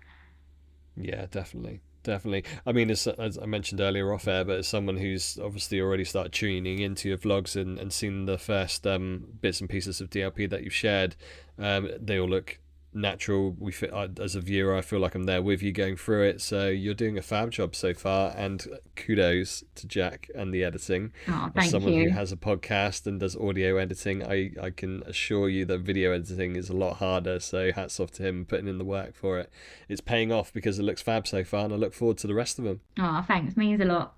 Yeah, definitely. Definitely. I mean, as I mentioned earlier off air, but as someone who's obviously already started tuning into your vlogs and seen the first bits and pieces of DLP that you've shared, they all look natural. As a viewer, I feel like I'm there with you going through it. So you're doing a fab job so far, and kudos to Jack and the editing. Oh, As thank someone who you. has a podcast and does audio editing, I can assure you that video editing is a lot harder. So hats off to him putting in the work for it. It's paying off because it looks fab so far, and I look forward to the rest of them. Oh, thanks. Means a lot.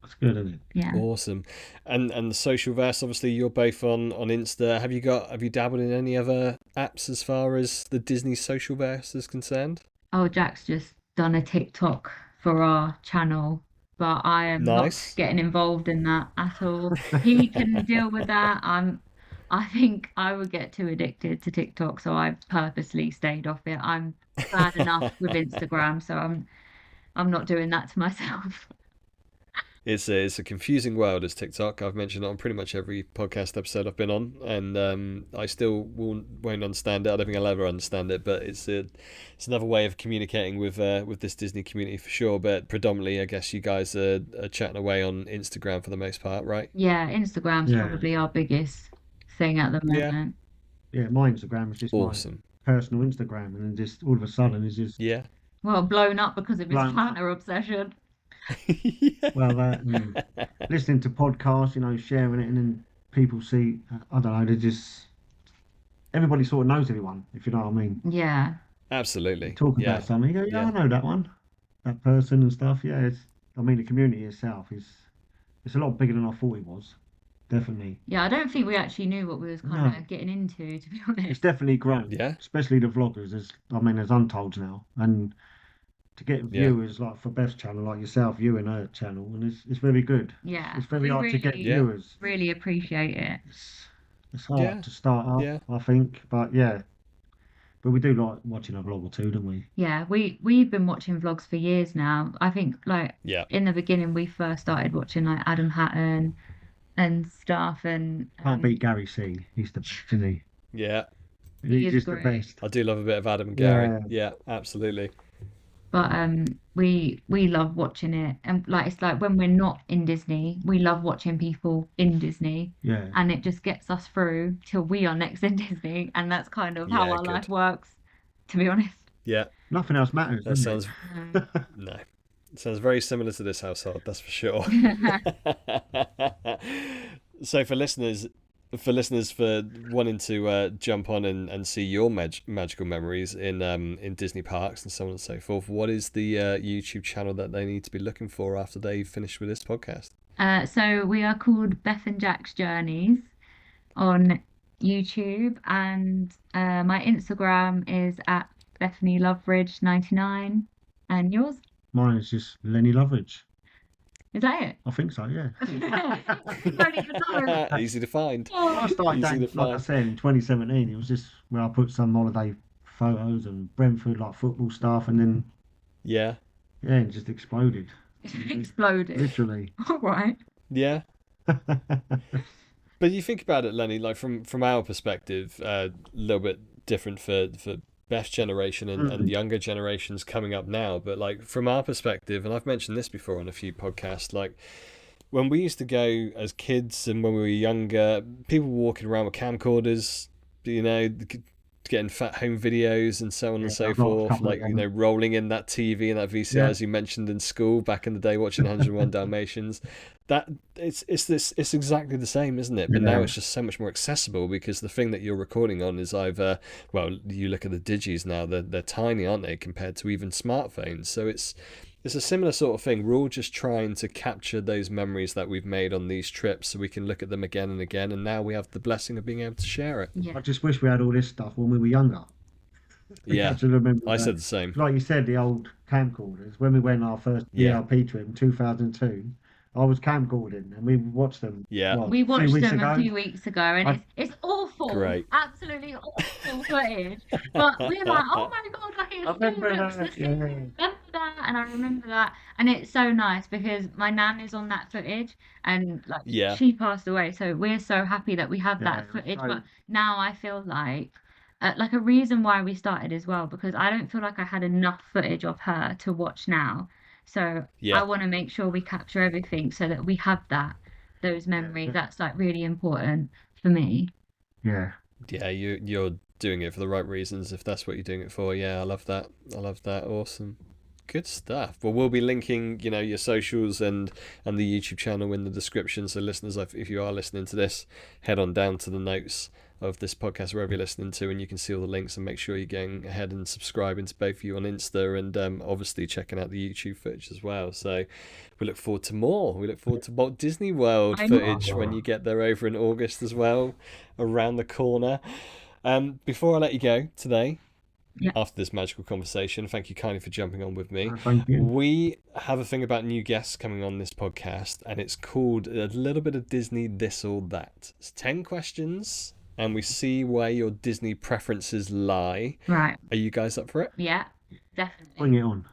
That's good, isn't it? Yeah. Awesome. And the social verse, obviously you're both on Insta. Have you dabbled in any other apps as far as the Disney social verse is concerned? Oh, Jack's just done a TikTok for our channel, but I am not Nice. getting involved in that at all. He can deal with that. I think I would get too addicted to TikTok, so I purposely stayed off it. I'm bad enough with Instagram, so I'm not doing that to myself. It's a confusing world as TikTok. I've mentioned it on pretty much every podcast episode I've been on, and I still won't understand it. I don't think I'll ever understand it, but it's another way of communicating with this Disney community for sure. But predominantly, I guess you guys are chatting away on Instagram for the most part, right? Yeah, Instagram's Yeah. probably our biggest thing at the Yeah. moment. Yeah, my Instagram is just my Awesome. personal Instagram, and then just all of a sudden it's just Yeah. Well, blown up because of his blown up. planner obsession. Well, that and listening to podcasts, sharing it, and then people see. I don't know. They just everybody sort of knows everyone, if you know what I mean. Yeah. Absolutely. Talk Yeah. about something, you go, yeah, Yeah. I know that one, that person and stuff. Yeah, I mean, the community itself it's a lot bigger than I thought it was. Definitely, Yeah, I don't think we actually knew what we was kind no, of getting into, to be it's honest. definitely grown, Yeah. especially the vloggers. There's untold now, and to get Yeah. viewers like for Beth's channel, like yourself, you and her channel, and it's very good. Yeah, It's very we hard to get Yeah. viewers. really appreciate it. It's hard Yeah. to start up, Yeah. I think, but yeah. But we do like watching a vlog or two, don't we? Yeah, we've been watching vlogs for years now. I think like Yeah. in the beginning we first started watching like Adam Hatton and stuff, and Can't beat Gary C. He's the best, isn't he? Yeah. he He's is just the great. best. I do love a bit of Adam and Gary. Yeah. Yeah, absolutely. But we love watching it, and like it's like when we're not in Disney, we love watching people in Disney, Yeah. and it just gets us through till we are next in Disney, and that's kind of how Yeah, our life good. works, to be honest. Yeah. Nothing else matters, That doesn't sounds Um, no. It sounds very similar to this household, that's for sure. So for wanting to jump on and see your magical memories in Disney parks and so on and so forth, what is the YouTube channel that they need to be looking for after they finish with this podcast? so we are called Beth and Jack's Journeys. on YouTube, and my Instagram is at Bethany Loveridge 99. And yours? Mine is just Lenny Loveridge. Is that it? I think so, yeah. Don't even know. Easy to find. When I started Easy to dating, like I find. said, in 2017, it was just where I put some holiday photos and Brentford, like football stuff, and then, Yeah. yeah, it just exploded. Exploded. Literally. All right. Yeah. But you think about it, Lenny, like from our perspective, a little bit different for Beth's generation and younger generations coming up now. But like from our perspective, and I've mentioned this before on a few podcasts, like when we used to go as kids and when we were younger, people were walking around with camcorders, getting fat home videos and so on and so forth, like rolling in that TV and that VCR as you mentioned in school back in the day, watching 101 Dalmatians. That it's exactly the same, isn't it? But now it's just so much more accessible because the thing that you're recording on is either, well, you look at the digis now, they're tiny, aren't they, compared to even smartphones. So it's a similar sort of thing. We're all just trying to capture those memories that we've made on these trips so we can look at them again and again, and now we have the blessing of being able to share it. I just wish we had all this stuff when we were younger. Yeah, I said the same. Like you said, the old camcorders. When we went on our first ERP trip in 2002, I was camcording and we watched them. Yeah. We watched them a few weeks ago, and it's awful. Great. Absolutely awful footage. But we're like, oh my God, like it still looks the same. I remember that, and I remember that. And it's so nice because my nan is on that footage, and like she passed away. So we're so happy that we have that footage. But now I feel like a reason why we started as well, because I don't feel like I had enough footage of her to watch now. So I want to make sure we capture everything so that we have those memories. That's like really important for me. Yeah. Yeah, you're doing it for the right reasons if that's what you're doing it for. Yeah, I love that. Awesome. Good stuff. Well, we'll be linking, your socials and the YouTube channel in the description. So listeners, if you are listening to this, head on down to the notes of this podcast wherever you're listening to, and you can see all the links, and make sure you're going ahead and subscribing to both of you on Insta, and obviously checking out the YouTube footage as well. So we look forward to more. We look forward to Walt Disney World footage when you get there over in August as well, around the corner. Before I let you go today, after this magical conversation, thank you kindly for jumping on with me. Thank you. We have a thing about new guests coming on this podcast, and it's called A Little Bit of Disney This or That. It's 10 questions, and we see where your Disney preferences lie. Right. Are you guys up for it? Yeah, definitely. Bring it on.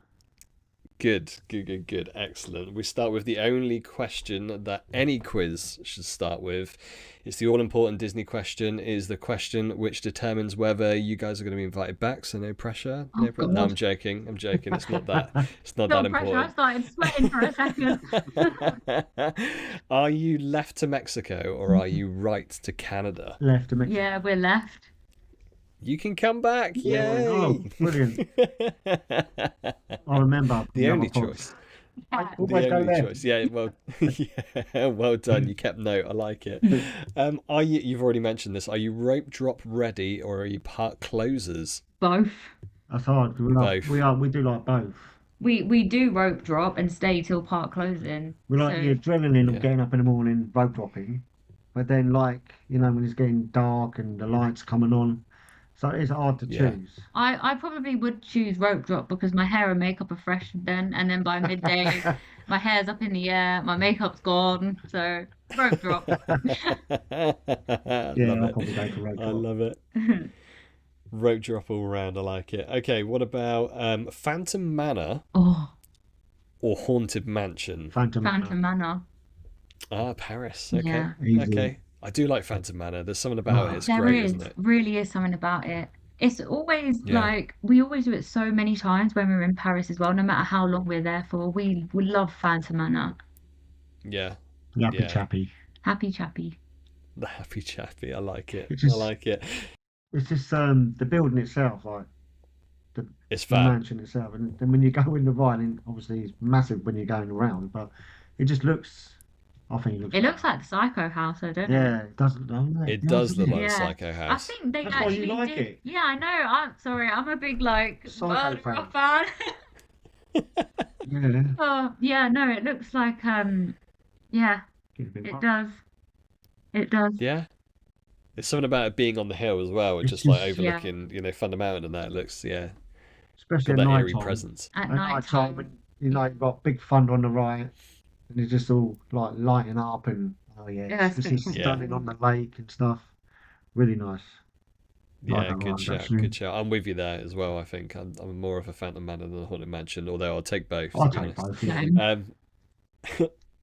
Good. Excellent. We start with the only question that any quiz should start with. It's the all-important Disney question. It is the question which determines whether you guys are going to be invited back, so no pressure. No, I'm joking. It's not that. It's not that important. I started sweating for a second. Are you left to Mexico or are you right to Canada? Left to Mexico. Yeah, we're left. You can come back. Yay! Oh, brilliant. I remember. The only choice. Yeah. The only choice. Yeah, well, well done. You kept note. I like it. You've already mentioned this. Are you rope drop ready or are you park closers? Both. That's hard. We do like both. We do rope drop and stay till park closing. We like the adrenaline of getting up in the morning, rope dropping. But then when it's getting dark and the lights coming on, so it's hard to choose. I probably would choose rope drop because my hair and makeup are fresh then, and then by midday my hair's up in the air, my makeup's gone, so rope drop. I'll probably go for rope drop. I love it. Rope drop all round. I like it. Okay, what about Phantom Manor or Haunted Mansion? Phantom Manor. Ah, Paris. Okay. Yeah. Okay. I do like Phantom Manor. There's something about it. It's great, isn't it? Really is something about it. It's always we always do it so many times when we're in Paris as well, no matter how long we're there for. We love Phantom Manor. Yeah. Happy chappy. Happy chappy. The happy chappy. I like it. I like it. It's just the building itself, like it's the fab. mansion itself, and then when you go in the ride, and obviously it's massive when you're going around, but it just looks. I think it looks like the Psycho House, I don't know. Yeah, it does. It does look like Psycho House. I think they That's actually why you like did. it. Yeah, I know. I'm sorry. I'm a big Psycho fan. Yeah. Oh yeah, no. It looks like it does. It does. Yeah. There's something about it being on the hill as well, It's just like just, Yeah. overlooking, Thunder Mountain and that. It looks, especially got at that night eerie time. presence. At At night night time, time. when you've got big thunder on the right, and it's just all like lighting up, and oh yeah, Yeah, it's just it's Yeah. stunning on the lake and stuff. Really nice. Like Yeah, that good ride shout, actually. good shout. I'm with you there as well. I think I'm more of a Phantom Manor than a Haunted Mansion, although I'll take both, I'll to be take honest. both. Yeah. Same.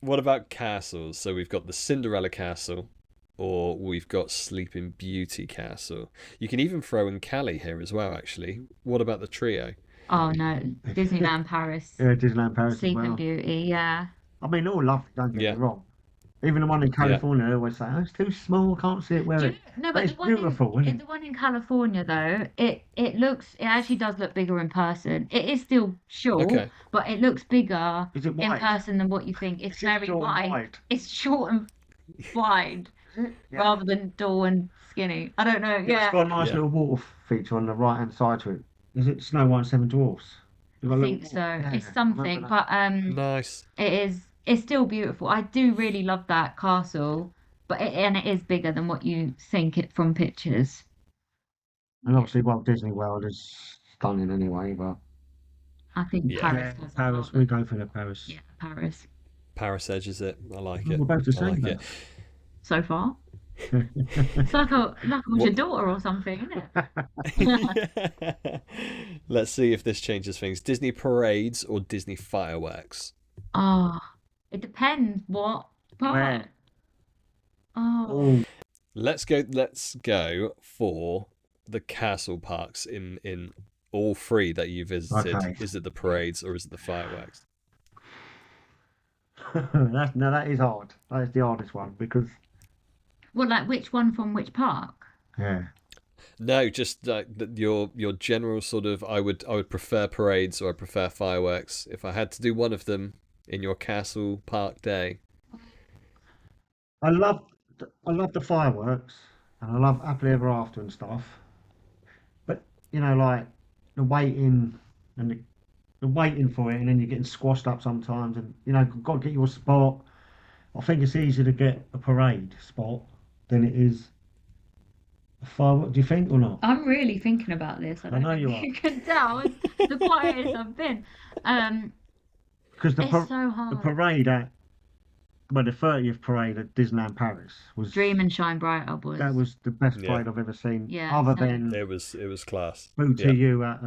What about castles? So we've got the Cinderella Castle, or we've got Sleeping Beauty Castle. You can even throw in Calais here as well, actually. What about the trio? Oh no, Disneyland Paris, Yeah, Disneyland Paris as Sleeping well. Beauty. Yeah. I mean, all lovely. Don't get me Yeah, wrong. Even the one in yeah. California, they always say, "Oh, it's too small. Can't see it where Do you it." no, But but it's beautiful, isn't the one in California though, it actually does look bigger in person. It is still short, Okay. but it looks bigger it? Is it in wide? person than what you think. It's It's just very short and wide. wide. It's short and wide Is it? Yeah. rather than tall and skinny. I don't know. Yeah, it's Yeah, got a nice Yeah. little water feature on the right-hand side to it. Is it Snow White and Seven Dwarfs? You've got I a little think so. water. It's Yeah, I remember something, that. but Nice. it's still beautiful. I do really love that castle, but it is bigger than what you think it from pictures. And obviously, Walt Disney World is stunning anyway. But I think Yeah. Paris yeah, has a Paris. lot We of, go for the Paris. yeah, Paris Paris edges it. I like Oh, it. we're both the I same like so far. then. It's like I was your it. daughter or something, isn't it? Let's see if this changes things. Disney parades or Disney fireworks? Oh, it depends what part. Where? Oh, Oh, Let's go for the castle parks in all three that you visited. okay. Is it the parades or is it the fireworks? That is hard. That is the hardest one because well, like which one from which park? yeah. No, just your general sort of. I would prefer parades or I prefer fireworks. If I had to do one of them in your castle park day. I love the fireworks and I love Happily Ever After and stuff. But like the waiting and the waiting for it, and then you're getting squashed up sometimes, and got to get your spot. I think it's easier to get a parade spot than it is a firework. Do you think or not? I'm really thinking about this. I I don't know know you if are. you can tell. It's the quietest I've been. Um, Because it's so the hard. parade at the 30th parade at Disneyland Paris was Dream and Shine Brighter that was, was the best Yeah, parade I've ever seen, yeah, other same. than it was class. Boo Yeah, to You at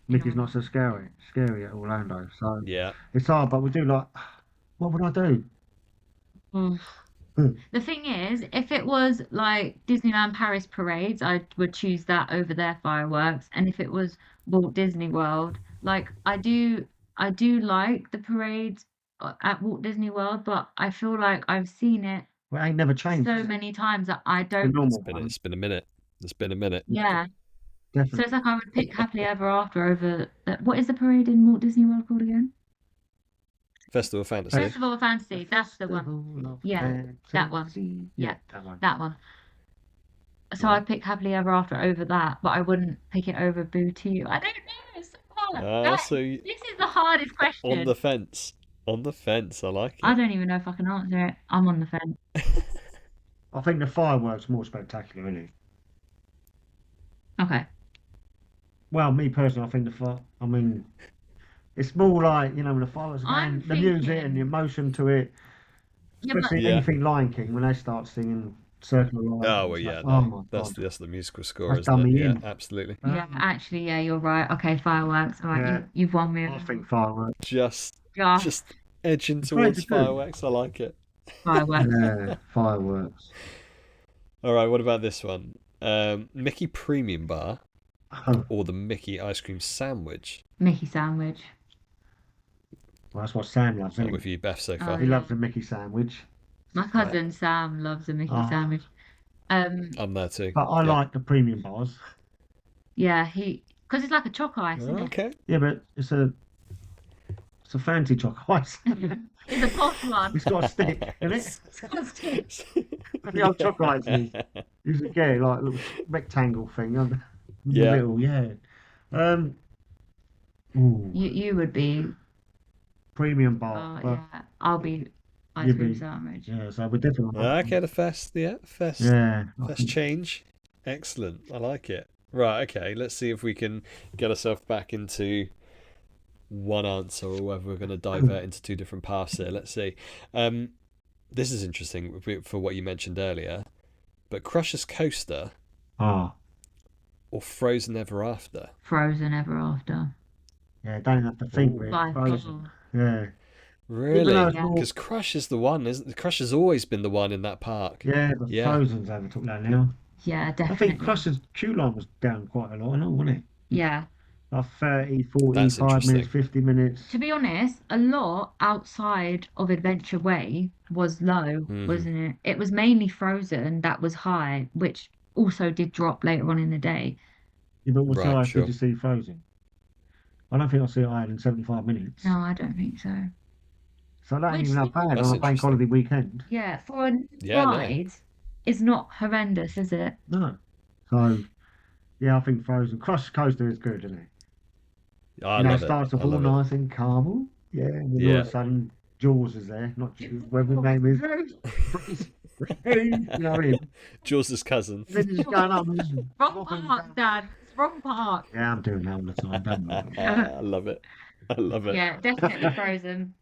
Mickey's Yeah. Not So Scary at Orlando. So yeah. it's hard, but we do like. What would I do? Mm. Hmm. The thing is, if it was like Disneyland Paris parades, I would choose that over their fireworks. And if it was Walt Disney World, like I do like the parades at Walt Disney World, but I feel like I've seen it Well, it ain't never changed, so is it? many times that I The don't, normal Been one, it's been a minute. It's been a minute. yeah. So it's definitely. like I would pick Happily Ever After over what is the parade in Walt Disney World called again? Festival of Fantasy. Festival of The Fantasy. That's the one. Festival of Yeah, that one. Fantasy. Yeah, that one. that one. So Yeah. I'd pick Happily Ever After over that, but I wouldn't pick it over Boo to You. I don't know. It's so hard. So This is the hardest on question. the fence. On the fence. I like I it. don't even know if I can answer it. I'm on the fence. I think the fireworks more spectacular, isn't it? Okay. Well, me personally, I think I mean, it's more like when the fireworks are I'm going, the music and the thinking, emotion to it, yeah, but especially Yeah. anything Lion King when they start singing Circle of Life Oh and well, stuff. yeah. Oh No, my that's God, that's the musical score, that's isn't done it? me Yeah, in. absolutely. yeah, actually, yeah, you're right. Okay, fireworks. All right, Yeah, you've won me I over. think fireworks. Just Just edging It's great to towards do. fireworks. I like it. fireworks. Yeah, fireworks. All right. What about this one? Mickey Premium Bar Oh, or the Mickey Ice Cream Sandwich? Mickey sandwich. well, that's what Sam loves, I'm isn't with he? you, Beth, so Oh far. He yeah. loves the Mickey sandwich. My Right. cousin Sam loves a Mickey Oh, sandwich. Um, I'm there too. but I Yeah. like the premium bars. yeah, because it's like a choc ice, isn't it? Okay. Yeah, but it's a fancy chocolate ice. It's a posh one. It's got a stick in it. It's got a stick. The old chocolate ice is like a little rectangle thing in the Yeah. middle. Yeah. Um. Ooh, You would be. premium bar. Yeah, I'll be ice you'd cream be, sandwich. yeah. So we're definitely, Okay, the first, yeah, first, yeah. I first think, change. Excellent. I like it. Right, okay, let's see if we can get ourselves back into one answer or whether we're going to divert into two different paths here. Let's see. Um, this is interesting for what you mentioned earlier, but Crush's Coaster oh, or Frozen Ever After? Frozen Ever After. yeah. Don't have to think Oh, with By Frozen. far. Yeah, even though really? it's Yeah. more, Because Crush is the one, isn't Crush has always been the one in that park. yeah. But Yeah. Frozen's overtook that now. Yeah, I think definitely. Crush's queue line was down quite a lot, I know, wasn't it? Yeah. Like 30, 40, That's 5 minutes, interesting. 50 minutes. To be honest, a lot outside of Adventure Way was low, Hmm. wasn't it? It was mainly Frozen that was high, which also did drop later on in the day. Yeah, but what Right, size did sure. you see Frozen? I don't think I see it higher than 75 minutes. No, I don't think so. So that ain't Which even that still, bad That's on a bank interesting. holiday weekend. yeah, for a new Yeah, no. ride is not horrendous, is it? No. So, yeah, I think Frozen. Crush Coaster is good, isn't it? I You know, it love it. starts I off all love it. nice and calm. Yeah, and then all of Yeah. a sudden, Jaws is there. Not Jaws, whatever his name is. Freeze. You know what I mean? Jaws' cousin. Then you're just going up and just Wrong dropping park, down. Dad. It's wrong park. Yeah, I'm doing that all the time, don't worry. I love it. I love it. Yeah, definitely Frozen.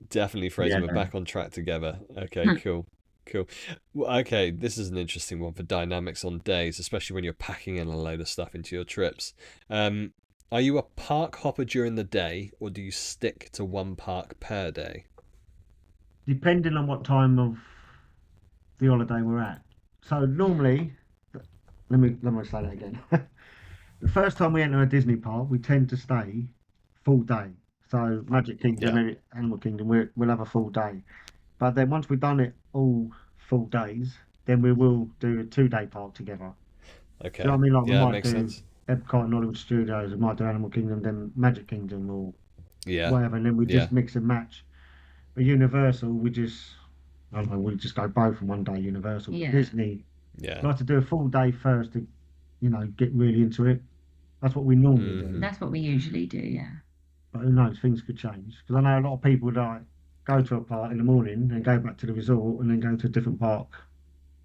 Definitely Frozen. Yeah. We're back on track together. Okay, cool. Cool. Well, okay, this is an interesting one for dynamics on days, especially when you're packing in a load of stuff into your trips. Are you a park hopper during the day, or do you stick to one park per day? Depending on what time of the holiday we're at. So normally, let me say that again. The first time we enter a Disney park, we tend to stay full day. So Magic Kingdom, Yeah. Animal Kingdom, we'll have a full day. But then once we've done it all full days, then we will do a 2 day park together. Okay. Do you know what I mean? Like we Yeah, that might makes do sense. Epcot and Hollywood Studios, we might do Animal Kingdom, then Magic Kingdom or Yeah. whatever, and then we Yeah. just mix and match. But Universal, I don't know, we just go both in one day. Universal, Yeah. Disney, Yeah. we like to do a full day first to, get really into it. That's what we normally do. Mhm. That's what we usually do, yeah. But who knows, things could change. Because I know a lot of people like go to a park in the morning and go back to the resort and then go to a different park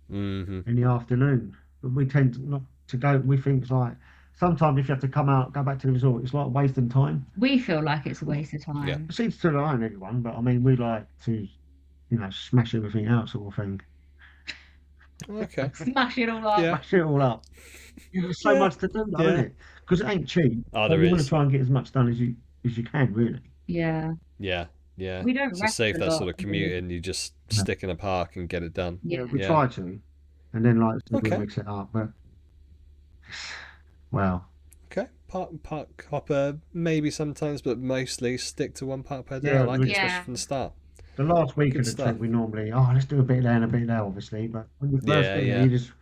Hmm. in the afternoon. But we tend not to go. We think it's like sometimes if you have to come out, go back to the resort, it's like wasting time. We feel like it's a waste of Yeah. time. It seems to align everyone, but I mean, we like to, smash everything out, sort of thing. Okay. Smash it all up. Yeah. Smash it all up. There's so Yeah. much to do, though, Yeah. isn't it? Because it ain't cheap. Oh, So there you want to is. try and get as much done as you can, really. Yeah. Yeah. Yeah. We don't So rest save a that lot. sort of commute and you just stick in a park and get it done. Yeah. We Yeah. try to, and then like we Okay. mix it up. But well, Okay. Park hopper maybe sometimes, but mostly stick to one park per day. I Yeah, like it, Yeah. especially from the start. the last week Good of the stuff. trip, we normally let's do a bit there and a bit there, obviously. But when you first Yeah, get there, yeah. you just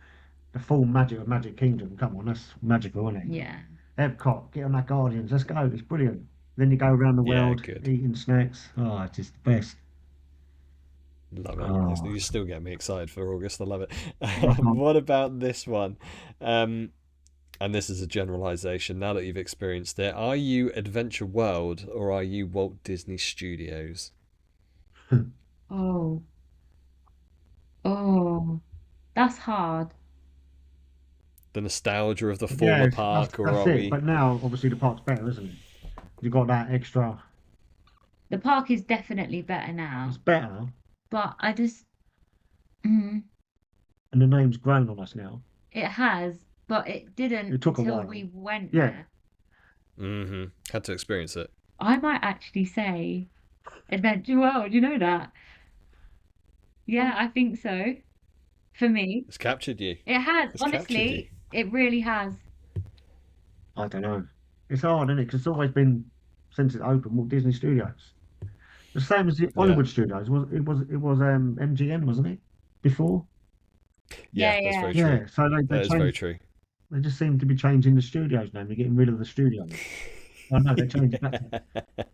the full magic of Magic Kingdom. Come on, that's magical, isn't it? Yeah. Epcot, get on that Guardians, let's go. It's brilliant. Then you go around the Yeah, world good. eating snacks. Oh, it's just the best. Love it. Oh. You still get me excited for August. I love it. Uh-huh. What about this one? And this is a generalization. Now that you've experienced it, are you Adventure World or are you Walt Disney Studios? Oh. Oh. That's hard. The nostalgia of the Yeah, former that's, park, or that's are it. we? But now, obviously, the park's better, isn't it? You got that extra. The park is definitely better now, It's better, but I just, mm, and the name's grown on us now. it has, but it didn't It took a until while. we went Yeah. there. Mm-hmm. Had to experience it. I might actually say Adventure World, you know that? Yeah, I think so. For me, It's captured you. it has. It's captured you. Honestly, it really has. I don't know. It's hard, isn't it? Because it's always been since it opened, Walt Disney Studios. The same as the Hollywood Studios. It was MGM, wasn't it? Before. Yeah, Yeah, that's yeah. very Yeah. true. So they That is very changed. true. They just seem to be changing the studios name. They're getting rid of the studios. I know they changed it back.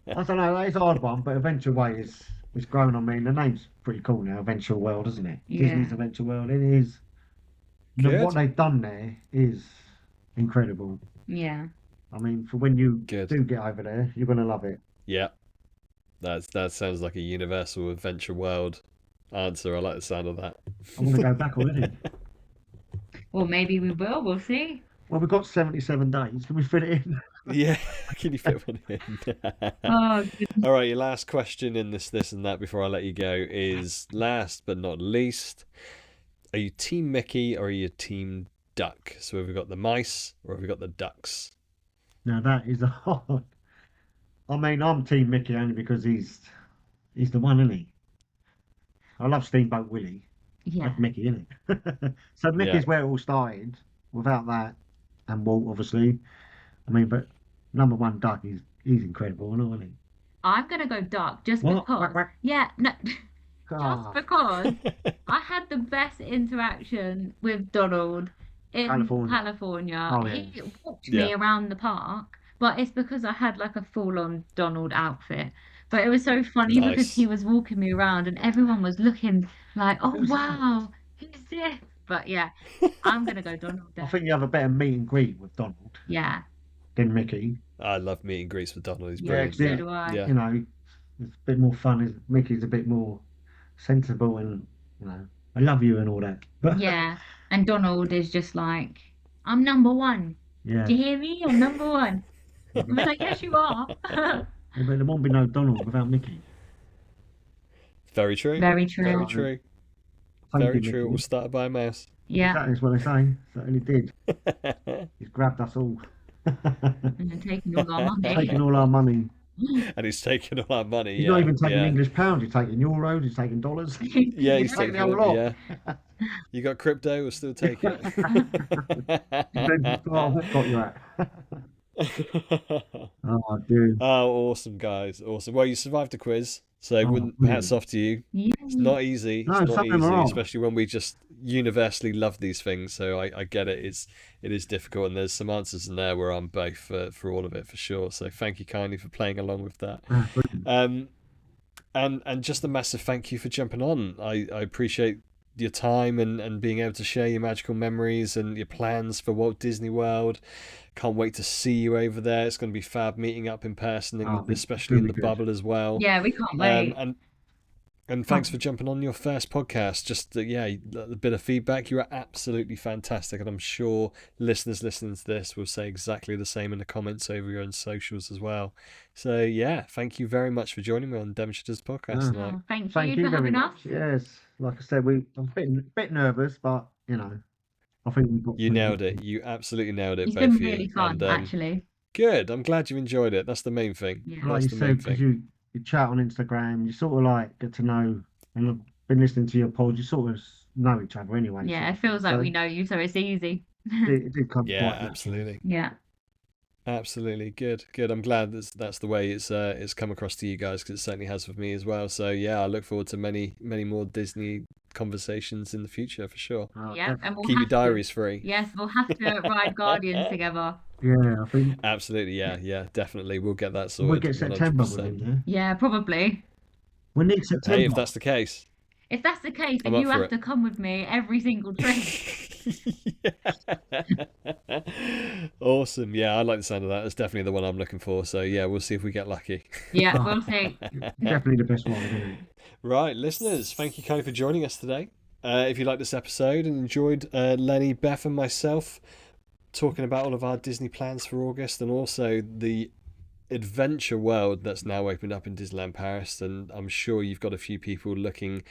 I don't know. It's a hard one, but Adventure Way is growing on me. And the name's pretty cool now. Adventure World, isn't it? Yeah. Disney's Adventure World. It is. Good. What they've done there is incredible. Yeah. I mean, for when you Good. do get over there, you're gonna love it. Yeah. That sounds like a Universal Adventure World answer. I like the sound of that. I want to go back already. Well, maybe we will. We'll see. Well, we've got 77 days. Can we fit it in? Yeah, can you fit one in? Oh, goodness. All right, your last question in this and that before I let you go is last but not least. Are you Team Mickey or are you Team Duck? So have we got the mice or have we got the ducks? Now that is a hard. I mean, I'm Team Mickey only because he's the one, isn't he? I love Steamboat Willie. Yeah. That's Mickey, isn't it? So Mickey's where it all started. Without that, and Walt, obviously. I mean, but number one, Duck, he's incredible, isn't he? I'm gonna go duck just What? because. Quack, quack. Yeah, no, just Ah, because I had the best interaction with Donald in California. California. Oh, yeah. He walked me Yeah. around the park, but it's because I had like a full-on Donald outfit. But it was so funny because Nice. he was walking me around and everyone was looking like, oh Who's that? wow, who's this? But yeah, I'm gonna go Donald I there. think you have a better meet and greet with Donald Yeah, than Mickey. I love meet and greets with Donald. He's Yeah, brilliant. 'cause so Yeah. do I. Yeah. You know, it's a bit more fun. Mickey's a bit more sensible and, I love you and all that. But Yeah, and Donald is just like, I'm number one. yeah, Do you hear me? I'm number one. I was like, yes, you are. but there won't be no Donald without Mickey. Very true. Very Very true. true. Thank Very you, true. It Mickey. was started by a mouse. Yeah, That is what they say. Certainly did. He's grabbed us all. and then taking all our money. Taking all our money. And he's taking all our money. He's yeah. not even taking yeah. English pounds. He's taking euros. He's taking dollars. Yeah, he's He's taking taking it. a lot. Yeah. You got crypto, we'll still take it. Depends what got you at. Oh, dude. Oh, awesome, guys. Awesome. Well, you survived the quiz. So Oh, hats brilliant. off to you. Yeah. It's not easy. No, It's not some of them easy, are hard. especially when we just universally love these things. So I get it. It is difficult, and there's some answers in there where I'm both for all of it for sure. So thank you kindly for playing along with that. Ah, brilliant. And just a massive thank you for jumping on. I appreciate your time and being able to share your magical memories and your plans for Walt Disney World. Can't wait to see you over there. It's going to be fab meeting up in person, Oh, it's especially in gonna the be good. bubble as well. Yeah, we can't wait. And thanks for jumping on your first podcast. Just a bit of feedback. You are absolutely fantastic, and I'm sure listeners listening to this will say exactly the same in the comments over your own socials as well. So yeah, thank you very much for joining me on Demonstrators podcast Ah. tonight. Oh, thank Thank you you for very having us. much. Yes, like I said, I'm a bit nervous, but I think we've got. You nailed it. You absolutely nailed it, It's both been of you. really fun, And, actually. good. I'm glad you enjoyed it. That's the main thing. Yeah. Like That's you the main said, because thing. you chat on Instagram, you sort of like get to know, and I've been listening to your pod, you sort of know each other anyway. Yeah, sort it of feels thing. like So we know you, so it's easy. it did come Yeah, quite naturally. absolutely. Yeah. Absolutely. Good. I'm glad that's the way it's come across to you guys, because it certainly has with me as well. So yeah, I look forward to many more Disney conversations in the future for sure. Oh, Yeah, def- and we'll Keep your have to. diaries free. Yes, we'll have to ride Guardians together. yeah, I think Absolutely. Yeah, definitely. We'll get that we'll sorted. get September with 100%. him there. Yeah, probably. We need Hey, September. if that's the case. If that's the case, then I'm up you for have it. to come with me every single trip. Awesome. Yeah, I like the sound of that. That's definitely the one I'm looking for. So yeah, we'll see if we get lucky. Yeah, we'll see. Definitely the best one, isn't it? Right, listeners, thank you kindly for joining us today. If you liked this episode and enjoyed Lenny, Beth, and myself talking about all of our Disney plans for August, and also the adventure world that's now opened up in Disneyland Paris, and I'm sure you've got a few people looking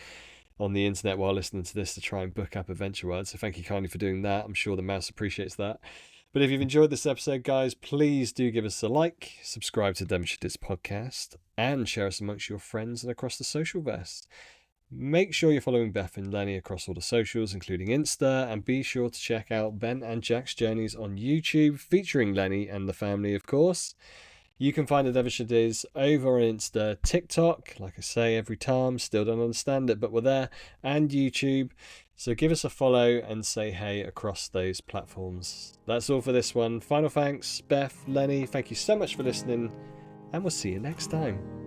on the internet while listening to this to try and book up Adventure World. So thank you kindly for doing that. I'm sure the mouse appreciates that. But if you've enjoyed this episode, guys, please do give us a like, subscribe to Demonstrators podcast, and share us amongst your friends and across the social verse. Make sure you're following Beth and Lenny across all the socials, including Insta, and be sure to check out Ben and Jack's journeys on YouTube, featuring Lenny and the family, of course. You can find the Demonstrators over on Insta, TikTok, like I say every time, still don't understand it, but we're there, and YouTube. So give us a follow and say hey across those platforms. That's all for this one. Final thanks, Beth, Lenny, thank you so much for listening, and we'll see you next time.